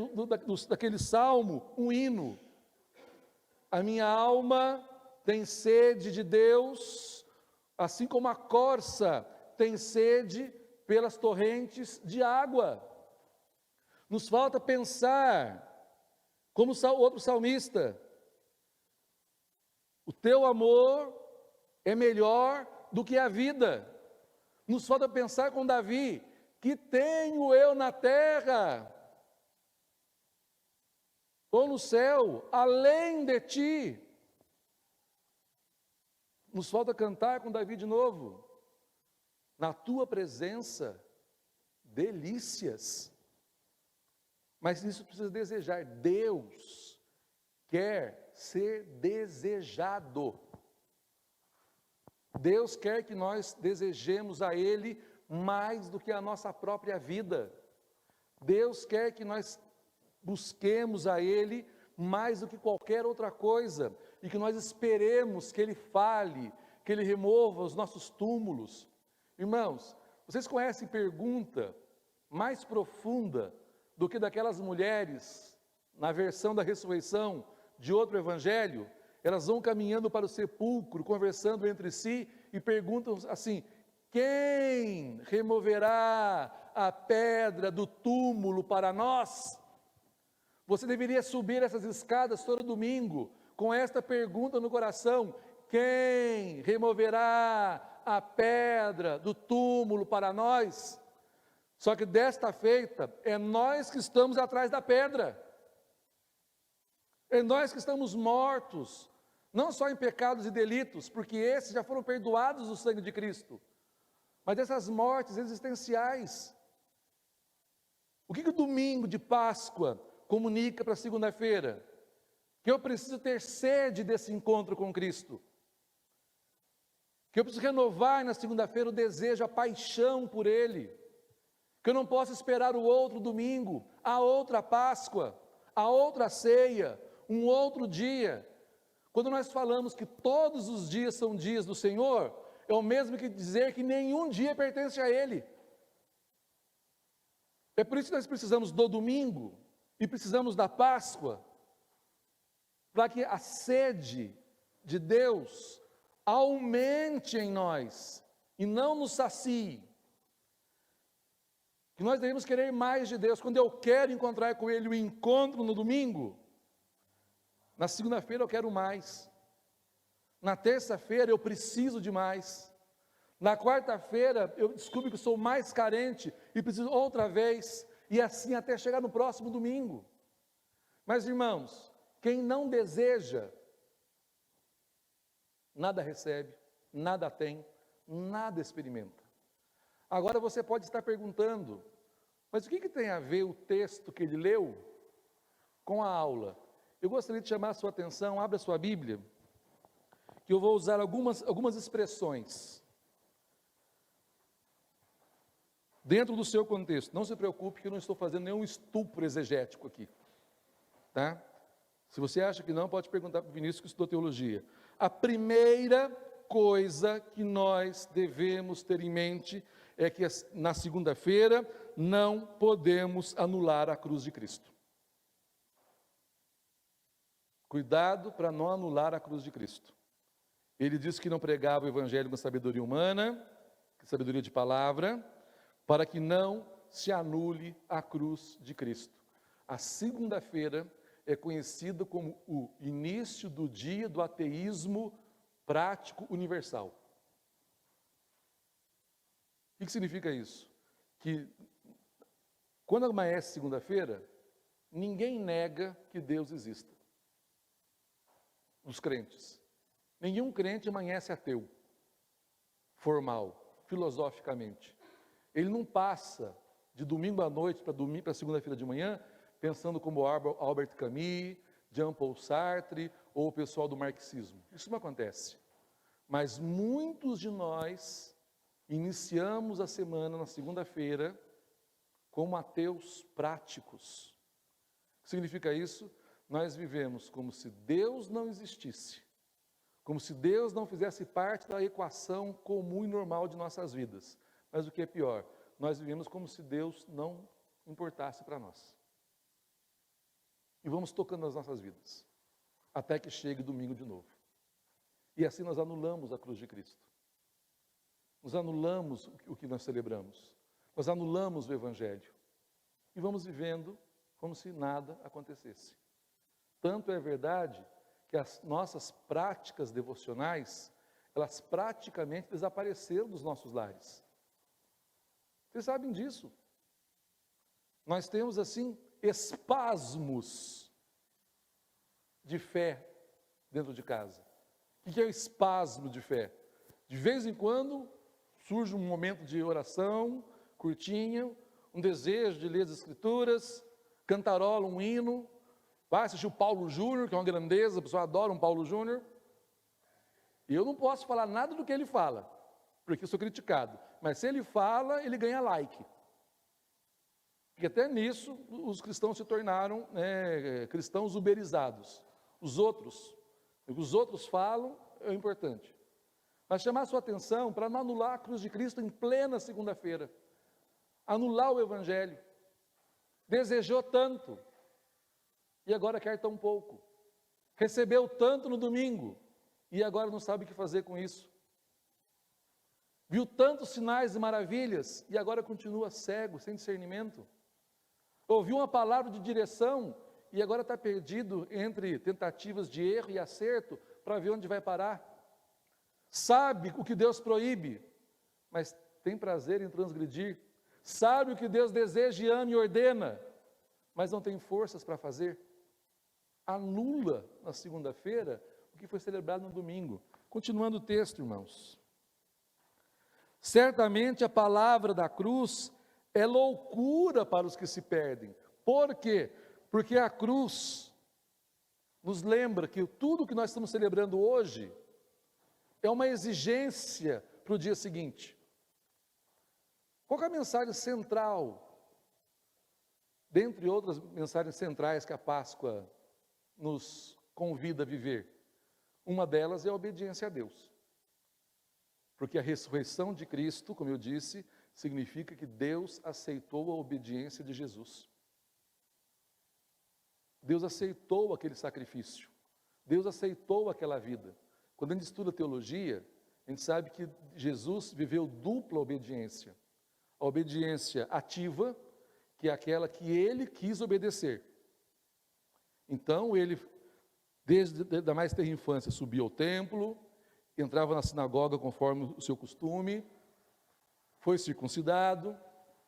Speaker 1: daquele salmo um hino. A minha alma tem sede de Deus, assim como a corça tem sede pelas torrentes de água. Nos falta pensar, como o outro salmista, o teu amor é melhor do que a vida. Nos falta pensar com Davi, que tenho eu na terra, ou no céu, além de ti. Nos falta cantar com Davi de novo, na tua presença, delícias. Mas isso precisa desejar. Deus quer ser desejado. Deus quer que nós desejemos a Ele mais do que a nossa própria vida. Deus quer que nós busquemos a Ele mais do que qualquer outra coisa, e que nós esperemos que Ele fale, que Ele remova os nossos túmulos. Irmãos, vocês conhecem pergunta mais profunda do que daquelas mulheres, na versão da ressurreição de outro evangelho? Elas vão caminhando para o sepulcro, conversando entre si, e perguntam assim: quem removerá a pedra do túmulo para nós? Você deveria subir essas escadas todo domingo, com esta pergunta no coração: quem removerá a pedra do túmulo para nós? Só que desta feita, é nós que estamos atrás da pedra. É nós que estamos mortos, não só em pecados e delitos, porque esses já foram perdoados do sangue de Cristo, mas essas mortes existenciais. O que o domingo de Páscoa comunica para a segunda-feira? Que eu preciso ter sede desse encontro com Cristo. Que eu preciso renovar na segunda-feira o desejo, a paixão por Ele. Que eu não posso esperar o outro domingo, a outra Páscoa, a outra ceia, um outro dia. Quando nós falamos que todos os dias são dias do Senhor, é o mesmo que dizer que nenhum dia pertence a Ele. É por isso que nós precisamos do domingo e precisamos da Páscoa, para que a sede de Deus aumente em nós e não nos sacie. Que nós devemos querer mais de Deus. Quando eu quero encontrar com Ele, o encontro no domingo, na segunda-feira eu quero mais. Na terça-feira eu preciso de mais. Na quarta-feira eu descubro que sou mais carente e preciso outra vez. E assim até chegar no próximo domingo. Mas irmãos, quem não deseja, nada recebe, nada tem, nada experimenta. Agora você pode estar perguntando, mas o que tem a ver o texto que ele leu com a aula? Eu gostaria de chamar a sua atenção, abra a sua Bíblia, que eu vou usar algumas expressões dentro do seu contexto. Não se preocupe que eu não estou fazendo nenhum estupro exegético aqui, tá? Se você acha que não, pode perguntar para o Vinícius que estudou teologia. A primeira coisa que nós devemos ter em mente é que na segunda-feira não podemos anular a cruz de Cristo. Cuidado para não anular a cruz de Cristo. Ele disse que não pregava o evangelho com sabedoria humana, com sabedoria de palavra, para que não se anule a cruz de Cristo. A segunda-feira é conhecido como o início do dia do ateísmo prático universal. O que significa isso? Que quando amanhece segunda-feira, ninguém nega que Deus exista. Os crentes. Nenhum crente amanhece ateu, formal, filosoficamente. Ele não passa de domingo à noite para segunda-feira de manhã pensando como Albert Camus, Jean-Paul Sartre ou o pessoal do marxismo. Isso não acontece. Mas muitos de nós iniciamos a semana na segunda-feira como ateus práticos. O que significa isso? Nós vivemos como se Deus não existisse, como se Deus não fizesse parte da equação comum e normal de nossas vidas. Mas o que é pior, nós vivemos como se Deus não importasse para nós. E vamos tocando nas nossas vidas, até que chegue domingo de novo. E assim nós anulamos a cruz de Cristo. Nós anulamos o que nós celebramos. Nós anulamos o Evangelho. E vamos vivendo como se nada acontecesse. Tanto é verdade que as nossas práticas devocionais, elas praticamente desapareceram dos nossos lares. Vocês sabem disso. Nós temos assim espasmos de fé dentro de casa. O que é o espasmo de fé? De vez em quando surge um momento de oração, curtinho, um desejo de ler as Escrituras, cantarola um hino, vai assistir o Paulo Júnior, que é uma grandeza, a pessoa adora um Paulo Júnior. E eu não posso falar nada do que ele fala, porque eu sou criticado. Mas se ele fala, ele ganha like. E até nisso os cristãos se tornaram cristãos uberizados. O que os outros falam é importante. Mas chamar a sua atenção para não anular a cruz de Cristo em plena segunda-feira. Anular o Evangelho. Desejou tanto e agora quer tão pouco. Recebeu tanto no domingo e agora não sabe o que fazer com isso. Viu tantos sinais e maravilhas e agora continua cego, sem discernimento. Ouviu uma palavra de direção e agora está perdido entre tentativas de erro e acerto para ver onde vai parar. Sabe o que Deus proíbe, mas tem prazer em transgredir. Sabe o que Deus deseja e ama e ordena, mas não tem forças para fazer. anula na segunda-feira o que foi celebrado no domingo. Continuando o texto, irmãos. Certamente a palavra da cruz é loucura para os que se perdem. Por quê? Porque a cruz nos lembra que tudo que nós estamos celebrando hoje é uma exigência para o dia seguinte. Qual é a mensagem central, dentre outras mensagens centrais que a Páscoa nos convida a viver? Uma delas é a obediência a Deus. Porque a ressurreição de Cristo, como eu disse, significa que Deus aceitou a obediência de Jesus. Deus aceitou aquele sacrifício. Deus aceitou aquela vida. Quando a gente estuda teologia, a gente sabe que Jesus viveu dupla obediência. A obediência ativa, que é aquela que ele quis obedecer. Então, ele, desde a mais tenra infância, subia ao templo, entrava na sinagoga conforme o seu costume, foi circuncidado,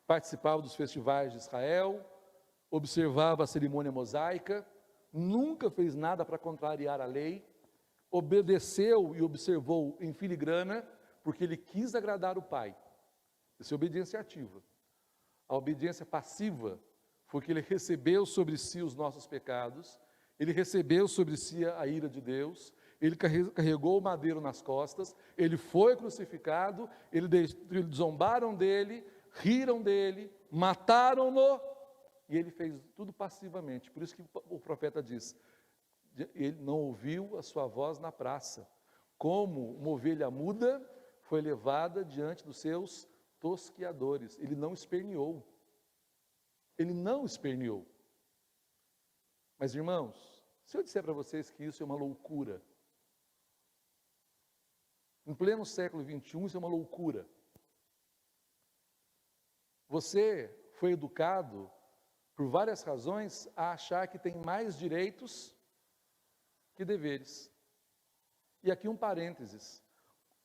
Speaker 1: participava dos festivais de Israel, observava a cerimônia mosaica, nunca fez nada para contrariar a lei, obedeceu e observou em filigrana, porque ele quis agradar o Pai. Essa é a obediência ativa. A obediência passiva foi que ele recebeu sobre si os nossos pecados, ele recebeu sobre si a ira de Deus, ele carregou o madeiro nas costas, ele foi crucificado, eles zombaram dele, riram dele, mataram-no, e ele fez tudo passivamente. Por isso que o profeta diz, ele não ouviu a sua voz na praça, como uma ovelha muda foi levada diante dos seus tosquiadores. Ele não esperneou. Ele não esperneou. Mas, irmãos, se eu disser para vocês que isso é uma loucura, em pleno século XXI, isso é uma loucura. Você foi educado, por várias razões, a achar que tem mais direitos que deveres. E aqui um parênteses,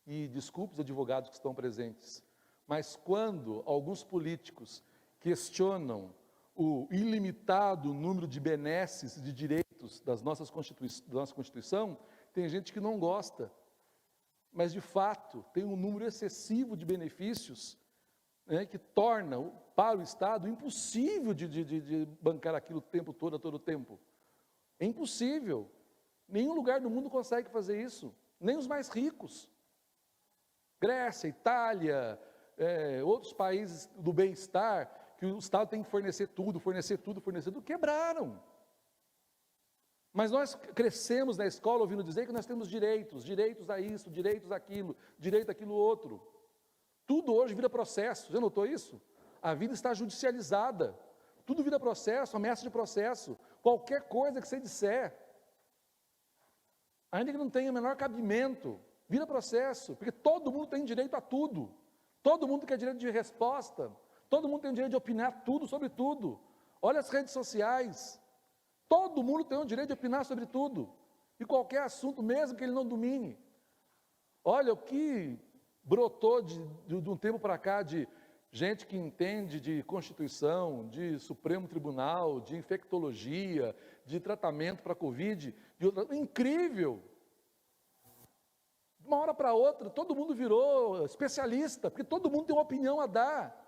Speaker 1: e desculpe os advogados que estão presentes, mas quando alguns políticos questionam o ilimitado número de benesses e de direitos da nossa Constituição, tem gente que não gosta. Mas, de fato, tem um número excessivo de benefícios, né, que torna para o Estado impossível de bancar aquilo o tempo todo, a todo tempo. É impossível. Nenhum lugar do mundo consegue fazer isso, nem os mais ricos. Grécia, Itália, outros países do bem-estar, que o Estado tem que fornecer tudo, quebraram. Mas nós crescemos na escola ouvindo dizer que nós temos direitos a isso, direitos àquilo, direito àquilo outro. Tudo hoje vira processo, já notou isso? A vida está judicializada, tudo vira processo, ameaça de processo, qualquer coisa que você disser, ainda que não tenha o menor cabimento, vira processo, porque todo mundo tem direito a tudo, todo mundo quer direito de resposta, todo mundo tem direito de opinar tudo sobre tudo. Olha as redes sociais, todo mundo tem o direito de opinar sobre tudo, e qualquer assunto, mesmo que ele não domine. Olha o que brotou de um tempo para cá de gente que entende de Constituição, de Supremo Tribunal, de infectologia, de tratamento para Covid, incrível. De uma hora para outra, todo mundo virou especialista, porque todo mundo tem uma opinião a dar.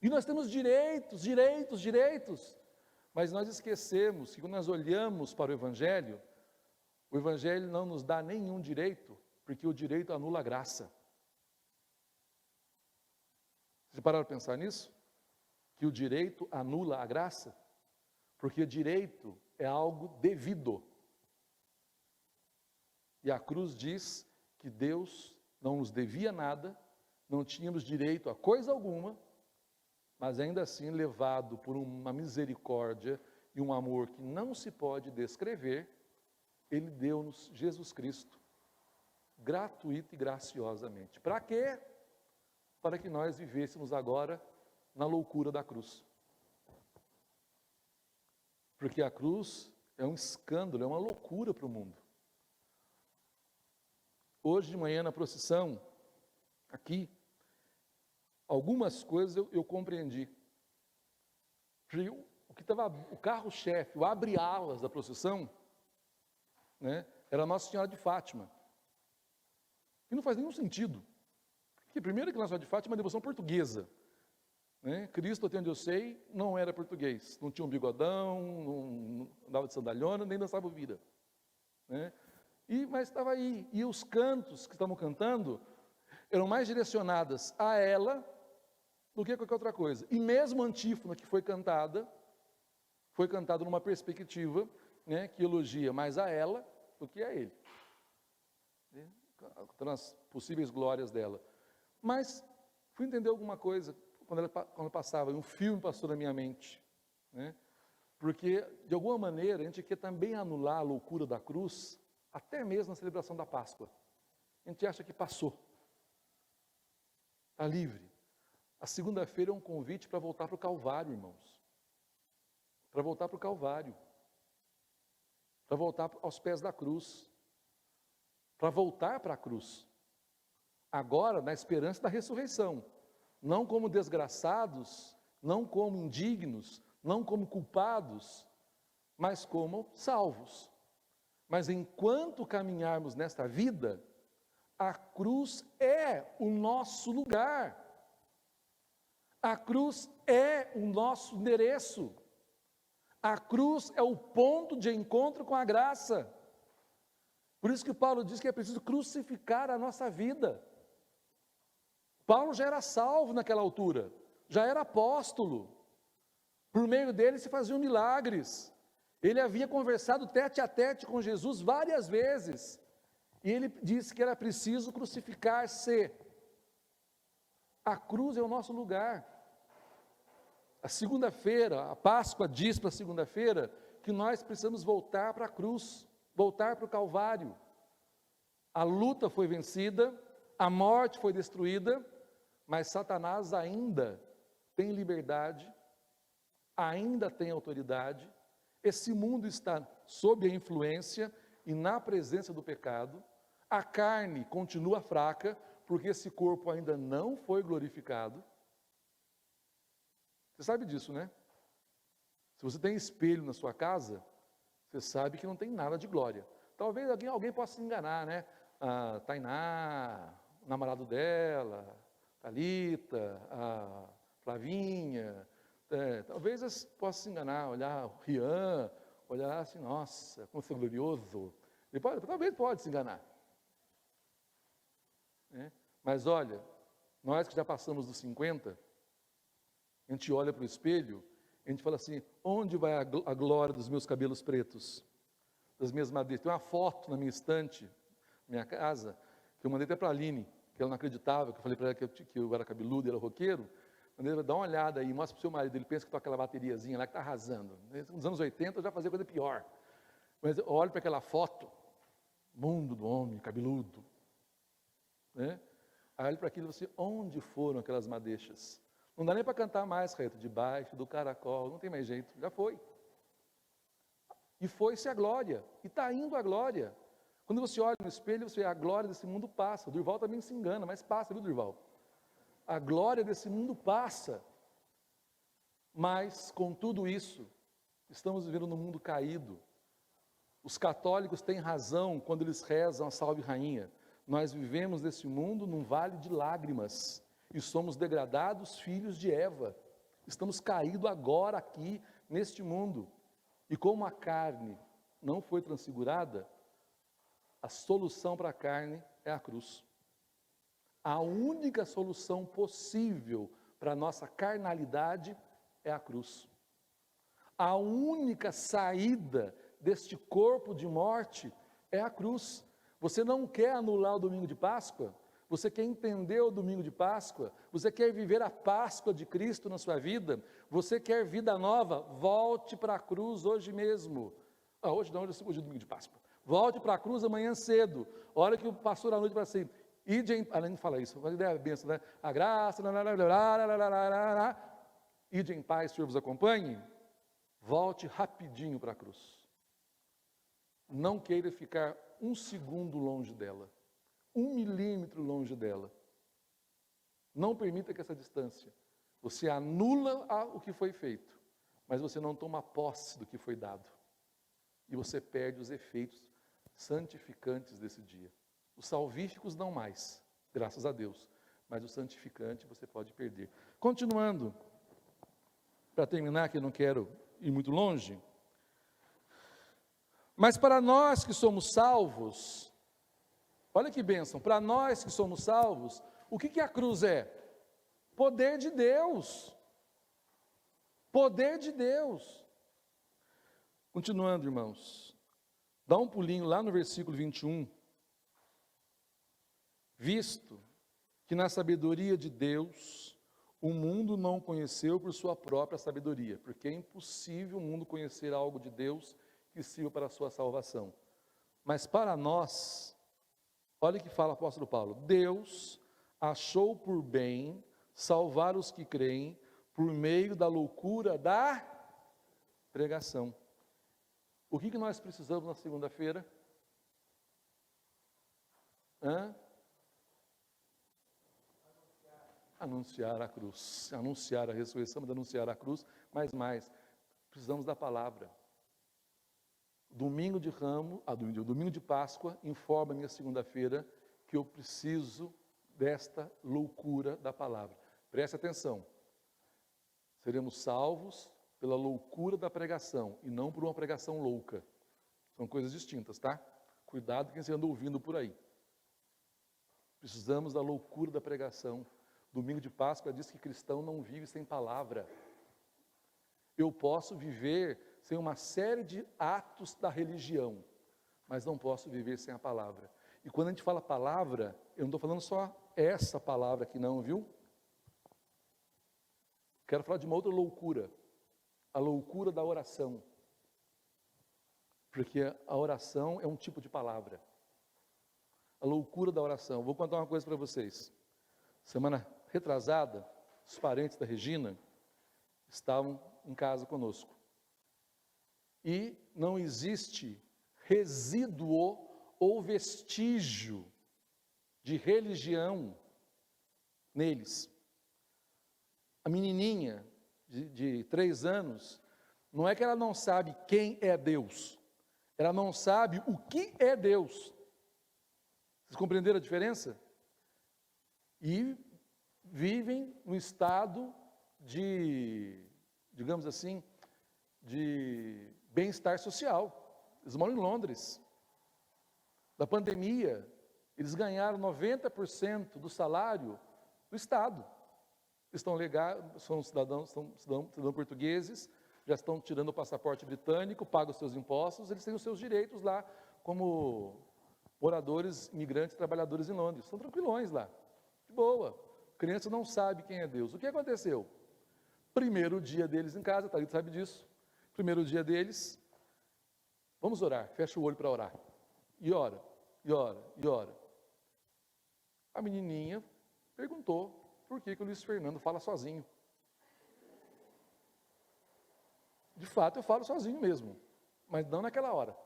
Speaker 1: E nós temos direitos. Mas nós esquecemos que quando nós olhamos para o Evangelho não nos dá nenhum direito, porque o direito anula a graça. Vocês pararam para pensar nisso? Que o direito anula a graça? Porque direito é algo devido. E a cruz diz que Deus não nos devia nada, não tínhamos direito a coisa alguma, mas ainda assim, levado por uma misericórdia e um amor que não se pode descrever, Ele deu-nos Jesus Cristo, gratuito e graciosamente. Para quê? Para que nós vivêssemos agora na loucura da cruz. Porque a cruz é um escândalo, é uma loucura para o mundo. Hoje de manhã na procissão, aqui, algumas coisas eu compreendi. O que estava o carro-chefe, o abre-alas da procissão, né, era a Nossa Senhora de Fátima. E não faz nenhum sentido. Porque primeiro que Nossa Senhora de Fátima é uma devoção portuguesa. Né? Cristo, até onde eu sei, não era português. Não tinha um bigodão, não andava de sandalhona, nem dançava o vira. Né? Mas estava aí. E os cantos que estavam cantando eram mais direcionadas a ela do que qualquer outra coisa. E mesmo a antífona que foi cantada numa perspectiva, né, que elogia mais a ela do que a ele. Nas possíveis glórias dela. Mas fui entender alguma coisa quando passava, um filme passou na minha mente. Né? Porque, de alguma maneira, a gente quer também anular a loucura da cruz, até mesmo na celebração da Páscoa. A gente acha que passou. Está livre. A segunda-feira é um convite para voltar para o Calvário, irmãos. Para voltar para o Calvário. Para voltar aos pés da cruz. Para voltar para a cruz. Agora, na esperança da ressurreição. Não como desgraçados, não como indignos, não como culpados, mas como salvos. Mas enquanto caminharmos nesta vida, a cruz é o nosso lugar. A cruz é o nosso endereço. A cruz é o ponto de encontro com a graça. Por isso que Paulo diz que é preciso crucificar a nossa vida. Paulo já era salvo naquela altura, já era apóstolo. Por meio dele se faziam milagres. Ele havia conversado tete a tete com Jesus várias vezes. E ele disse que era preciso crucificar-se. A cruz é o nosso lugar. A segunda-feira, a Páscoa diz para a segunda-feira que nós precisamos voltar para a cruz, voltar para o Calvário. A luta foi vencida, a morte foi destruída, mas Satanás ainda tem liberdade, ainda tem autoridade. Esse mundo está sob a influência e na presença do pecado. A carne continua fraca, porque esse corpo ainda não foi glorificado. Você sabe disso, né? Se você tem espelho na sua casa, você sabe que não tem nada de glória. Talvez alguém possa se enganar, né? A Tainá, o namorado dela, a Thalita, a Flavinha, talvez eles possam se enganar, olhar o Rian, olhar assim, nossa, como foi glorioso. Talvez pode se enganar. Mas olha, nós que já passamos dos 50, a gente olha para o espelho, a gente fala assim, onde vai a glória dos meus cabelos pretos? Das minhas madeixas? Tem uma foto na minha estante, na minha casa, que eu mandei até para a Aline, que ela não acreditava, que eu falei para ela que eu era cabeludo e era roqueiro. Mandei, dá uma olhada aí, mostra para o seu marido, ele pensa que toca aquela bateriazinha lá que está arrasando. Nos anos 80 eu já fazia coisa pior. Mas eu olho para aquela foto, mundo do homem, cabeludo. Né? Aí olho para aquilo e falo assim, onde foram aquelas madeixas? Não dá nem para cantar mais, Caeto, debaixo do caracol, não tem mais jeito, já foi. E foi-se a glória, e está indo a glória. Quando você olha no espelho, você vê a glória desse mundo passa. O Durval também se engana, mas passa, viu, Durval? A glória desse mundo passa. Mas, com tudo isso, estamos vivendo num mundo caído. Os católicos têm razão quando eles rezam a Salve Rainha. Nós vivemos nesse mundo num vale de lágrimas. E somos degradados filhos de Eva. Estamos caídos agora aqui, neste mundo. E como a carne não foi transfigurada, a solução para a carne é a cruz. A única solução possível para a nossa carnalidade é a cruz. A única saída deste corpo de morte é a cruz. Você não quer anular o domingo de Páscoa? Você quer entender o domingo de Páscoa? Você quer viver a Páscoa de Cristo na sua vida? Você quer vida nova? Volte para a cruz hoje mesmo. Hoje não, hoje é domingo de Páscoa. Volte para a cruz amanhã cedo. Olha que o pastor à noite vai assim, além de falar isso, mas ideia é benção, né? A graça, ide em paz, o Senhor vos acompanhe. Volte rapidinho para a cruz. Não queira ficar um segundo longe dela. 1 milímetro longe dela. Não permita que essa distância, você anula o que foi feito, mas você não toma posse do que foi dado. E você perde os efeitos santificantes desse dia. Os salvíficos não mais, graças a Deus, mas o santificante você pode perder. Continuando, para terminar, que eu não quero ir muito longe, mas para nós que somos salvos, olha que bênção, para nós que somos salvos, o que a cruz é? Poder de Deus. Poder de Deus. Continuando, irmãos, dá um pulinho lá no versículo 21. Visto que na sabedoria de Deus, o mundo não conheceu por sua própria sabedoria, porque é impossível o mundo conhecer algo de Deus que sirva para a sua salvação. Mas para nós, olha o que fala o apóstolo Paulo: Deus achou por bem salvar os que creem por meio da loucura da pregação. O que nós precisamos na segunda-feira? Anunciar a cruz, anunciar a ressurreição, anunciar a cruz, mas mais, precisamos da palavra. Domingo de Ramos, domingo de Páscoa, informa a minha segunda-feira que eu preciso desta loucura da palavra. Preste atenção, seremos salvos pela loucura da pregação e não por uma pregação louca. São coisas distintas, tá? Cuidado quem você anda ouvindo por aí. Precisamos da loucura da pregação. Domingo de Páscoa diz que cristão não vive sem palavra. Eu posso viver sem uma série de atos da religião, mas não posso viver sem a palavra. E quando a gente fala palavra, eu não estou falando só essa palavra aqui não, viu? Quero falar de uma outra loucura, a loucura da oração. Porque a oração é um tipo de palavra. A loucura da oração. Vou contar uma coisa para vocês. Semana retrasada, os parentes da Regina estavam em casa conosco. E não existe resíduo ou vestígio de religião neles. A menininha de 3 anos, não é que ela não sabe quem é Deus, ela não sabe o que é Deus. Vocês compreenderam a diferença? E vivem no estado de, digamos assim, de bem-estar social. Eles moram em Londres. Da pandemia, eles ganharam 90% do salário do Estado. Estão legais, são cidadãos portugueses, já estão tirando o passaporte britânico, pagam os seus impostos, eles têm os seus direitos lá, como moradores, imigrantes, trabalhadores em Londres. São tranquilões lá, de boa. A criança não sabe quem é Deus. O que aconteceu? Primeiro dia deles em casa, Thalita sabe disso. Primeiro dia deles, vamos orar, fecha o olho para orar. E ora, e ora, e ora. A menininha perguntou por que o Luiz Fernando fala sozinho. De fato, eu falo sozinho mesmo, mas não naquela hora.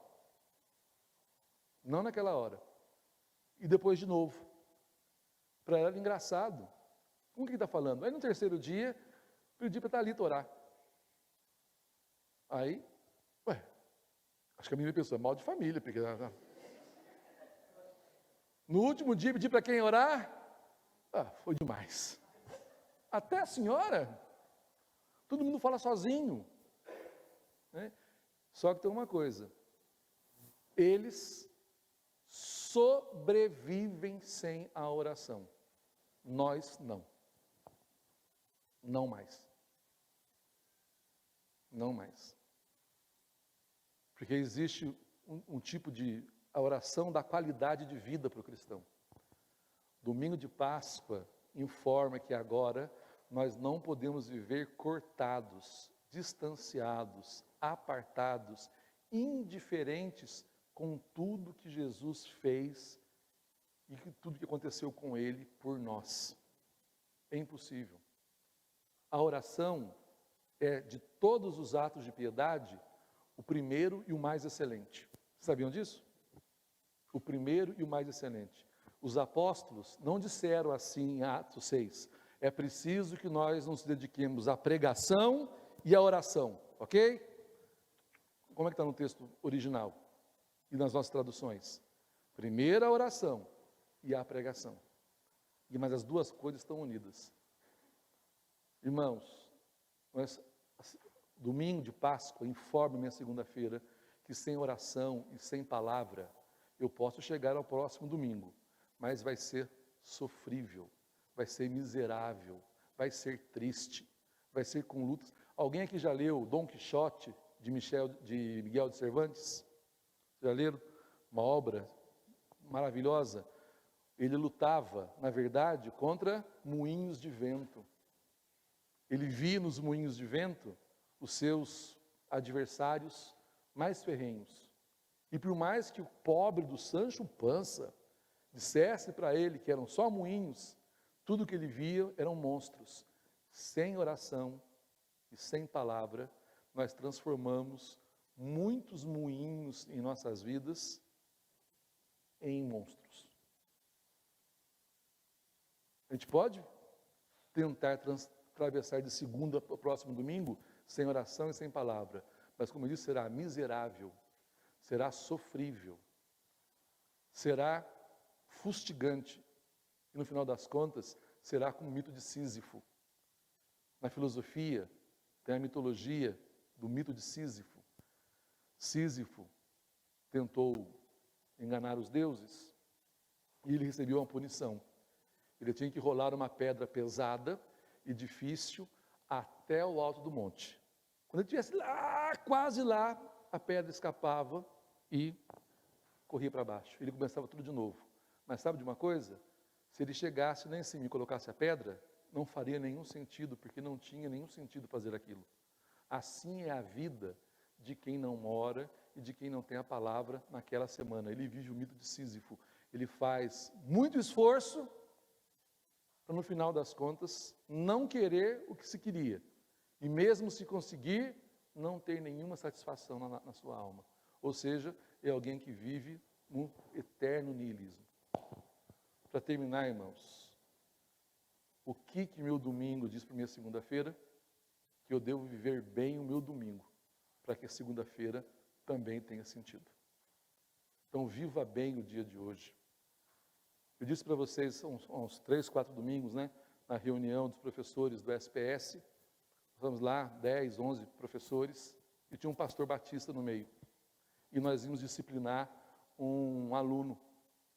Speaker 1: Não naquela hora. E depois de novo. Para ela era engraçado. Com o que está falando? Aí no terceiro dia, pedi para a Thalita orar. Aí, acho que a menina pensou, é mal de família. Porque... No último dia, pedi para quem orar? Foi demais. Até a senhora? Todo mundo fala sozinho. Né? Só que tem uma coisa. Eles sobrevivem sem a oração. Nós não. Não mais. Não mais. Porque existe um tipo de a oração da qualidade de vida para o cristão. Domingo de Páscoa informa que agora nós não podemos viver cortados, distanciados, apartados, indiferentes com tudo que Jesus fez e tudo que aconteceu com Ele por nós. É impossível. A oração é, de todos os atos de piedade, o primeiro e o mais excelente. Sabiam disso? O primeiro e o mais excelente. Os apóstolos não disseram assim em Atos 6. É preciso que nós nos dediquemos à pregação e à oração. Ok? Como é que está no texto original e nas nossas traduções? Primeiro a oração e a pregação. Mas as duas coisas estão unidas. Irmãos, domingo de Páscoa, informe minha segunda-feira que sem oração e sem palavra, eu posso chegar ao próximo domingo, mas vai ser sofrível, vai ser miserável, vai ser triste, vai ser com lutas. Alguém aqui já leu Dom Quixote, de Miguel de Cervantes? Já leram? Uma obra maravilhosa. Ele lutava, na verdade, contra moinhos de vento. Ele via nos moinhos de vento os seus adversários mais ferrenhos. E por mais que o pobre do Sancho Panza dissesse para ele que eram só moinhos, tudo que ele via eram monstros. Sem oração e sem palavra, nós transformamos muitos moinhos em nossas vidas em monstros. A gente pode tentar atravessar de segunda para o próximo domingo sem oração e sem palavra, mas como eu disse, será miserável, será sofrível, será fustigante e no final das contas será como o mito de Sísifo. Na filosofia tem a mitologia do mito de Sísifo. Sísifo tentou enganar os deuses e ele recebeu uma punição. Ele tinha que rolar uma pedra pesada e difícil até o alto do monte. Quando ele estivesse lá, quase lá, a pedra escapava e corria para baixo. Ele começava tudo de novo. Mas sabe de uma coisa? Se ele chegasse lá em cima e colocasse a pedra, não faria nenhum sentido, porque não tinha nenhum sentido fazer aquilo. Assim é a vida de quem não ora e de quem não tem a palavra naquela semana. Ele vive o mito de Sísifo. Ele faz muito esforço para, no final das contas, não querer o que se queria. E mesmo se conseguir, não ter nenhuma satisfação na sua alma. Ou seja, é alguém que vive um eterno niilismo. Para terminar, irmãos, o que meu domingo diz para minha segunda-feira? Que eu devo viver bem o meu domingo, para que a segunda-feira também tenha sentido. Então, viva bem o dia de hoje. Eu disse para vocês, há uns 3, 4 domingos, né, na reunião dos professores do SPS, vamos lá, 10, 11 professores, e tinha um pastor batista no meio. E nós íamos disciplinar um aluno,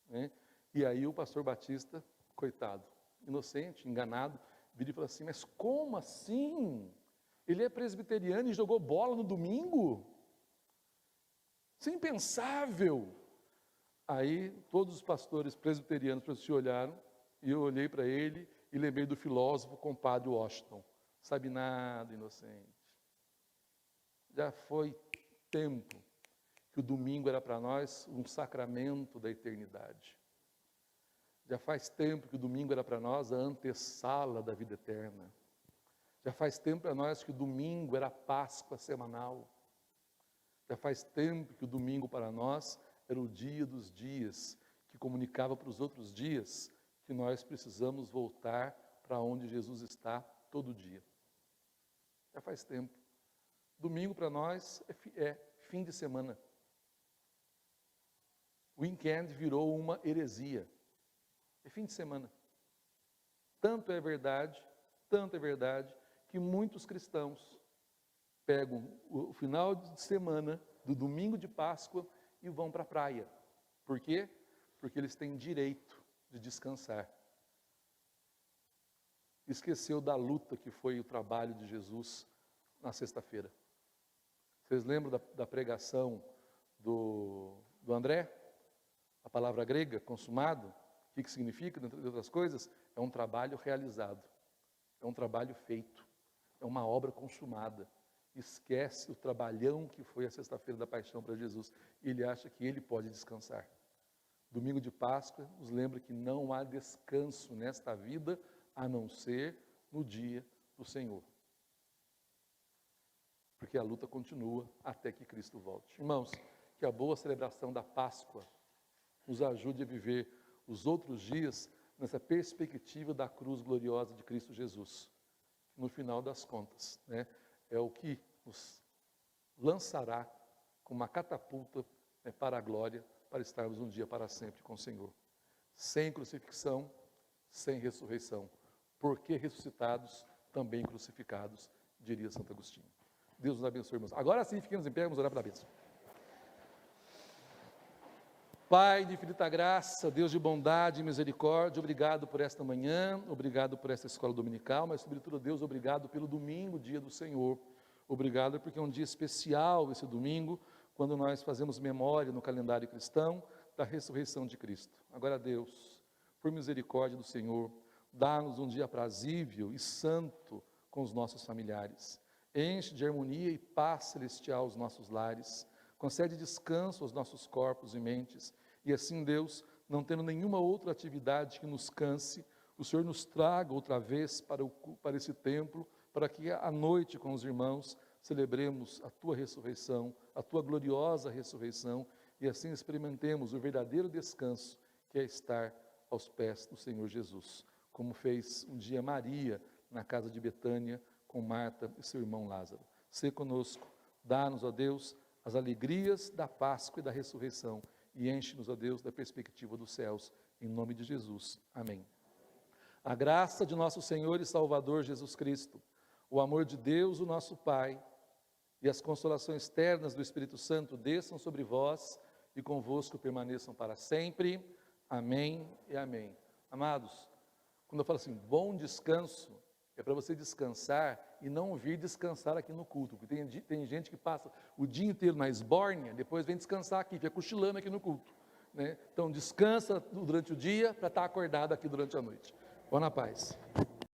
Speaker 1: né? E aí o pastor batista, coitado, inocente, enganado, vira e fala assim: mas como assim? Ele é presbiteriano e jogou bola no domingo? Isso é impensável. Aí todos os pastores presbiterianos se olharam, e eu olhei para ele e lembrei do filósofo compadre Washington. Sabe nada, inocente. Já foi tempo que o domingo era para nós um sacramento da eternidade. Já faz tempo que o domingo era para nós a antessala da vida eterna. Já faz tempo para nós que o domingo era a Páscoa semanal. Já faz tempo que o domingo para nós era o dia dos dias, que comunicava para os outros dias que nós precisamos voltar para onde Jesus está todo dia. Já faz tempo. Domingo para nós é fim de semana. Weekend virou uma heresia. É fim de semana. Tanto é verdade, que muitos cristãos pegam o final de semana do domingo de Páscoa e vão para a praia. Por quê? Porque eles têm direito de descansar. Esqueceu da luta que foi o trabalho de Jesus na sexta-feira. Vocês lembram da pregação do André? A palavra grega, consumado, o que significa, entre outras coisas? É um trabalho realizado, é um trabalho feito, é uma obra consumada. Esquece o trabalhão que foi a sexta-feira da paixão para Jesus. Ele acha que ele pode descansar. Domingo de Páscoa nos lembra que não há descanso nesta vida, a não ser no dia do Senhor. Porque a luta continua até que Cristo volte. Irmãos, que a boa celebração da Páscoa nos ajude a viver os outros dias nessa perspectiva da cruz gloriosa de Cristo Jesus. No final das contas, né, é o que nos lançará como uma catapulta, né, para a glória, para estarmos um dia para sempre com o Senhor. Sem crucifixão, sem ressurreição. Porque ressuscitados, também crucificados, diria Santo Agostinho. Deus nos abençoe, irmãos. Agora sim, fiquemos em pé, vamos orar pela bênção. Pai de infinita graça, Deus de bondade e misericórdia, obrigado por esta manhã, obrigado por esta escola dominical, mas sobretudo, Deus, obrigado pelo domingo, dia do Senhor. Obrigado porque é um dia especial esse domingo, quando nós fazemos memória no calendário cristão da ressurreição de Cristo. Agora, Deus, por misericórdia do Senhor, dá-nos um dia aprazível e santo com os nossos familiares. Enche de harmonia e paz celestial os nossos lares. Concede descanso aos nossos corpos e mentes, e assim, Deus, não tendo nenhuma outra atividade que nos canse, o Senhor nos traga outra vez para esse templo, para que à noite com os irmãos celebremos a Tua ressurreição, a Tua gloriosa ressurreição, e assim experimentemos o verdadeiro descanso, que é estar aos pés do Senhor Jesus, como fez um dia Maria na casa de Betânia, com Marta e seu irmão Lázaro. Sê conosco, dá-nos, ó Deus, as alegrias da Páscoa e da ressurreição, e enche-nos, ó Deus, da perspectiva dos céus, em nome de Jesus. Amém. A graça de nosso Senhor e Salvador Jesus Cristo, o amor de Deus, o nosso Pai, e as consolações ternas do Espírito Santo desçam sobre vós e convosco permaneçam para sempre. Amém e amém. Amados, quando eu falo assim, bom descanso, é para você descansar e não vir descansar aqui no culto, porque tem gente que passa o dia inteiro na esbórnia, depois vem descansar aqui, fica cochilando aqui no culto, né? Então descansa durante o dia para estar acordado aqui durante a noite. Vão na paz.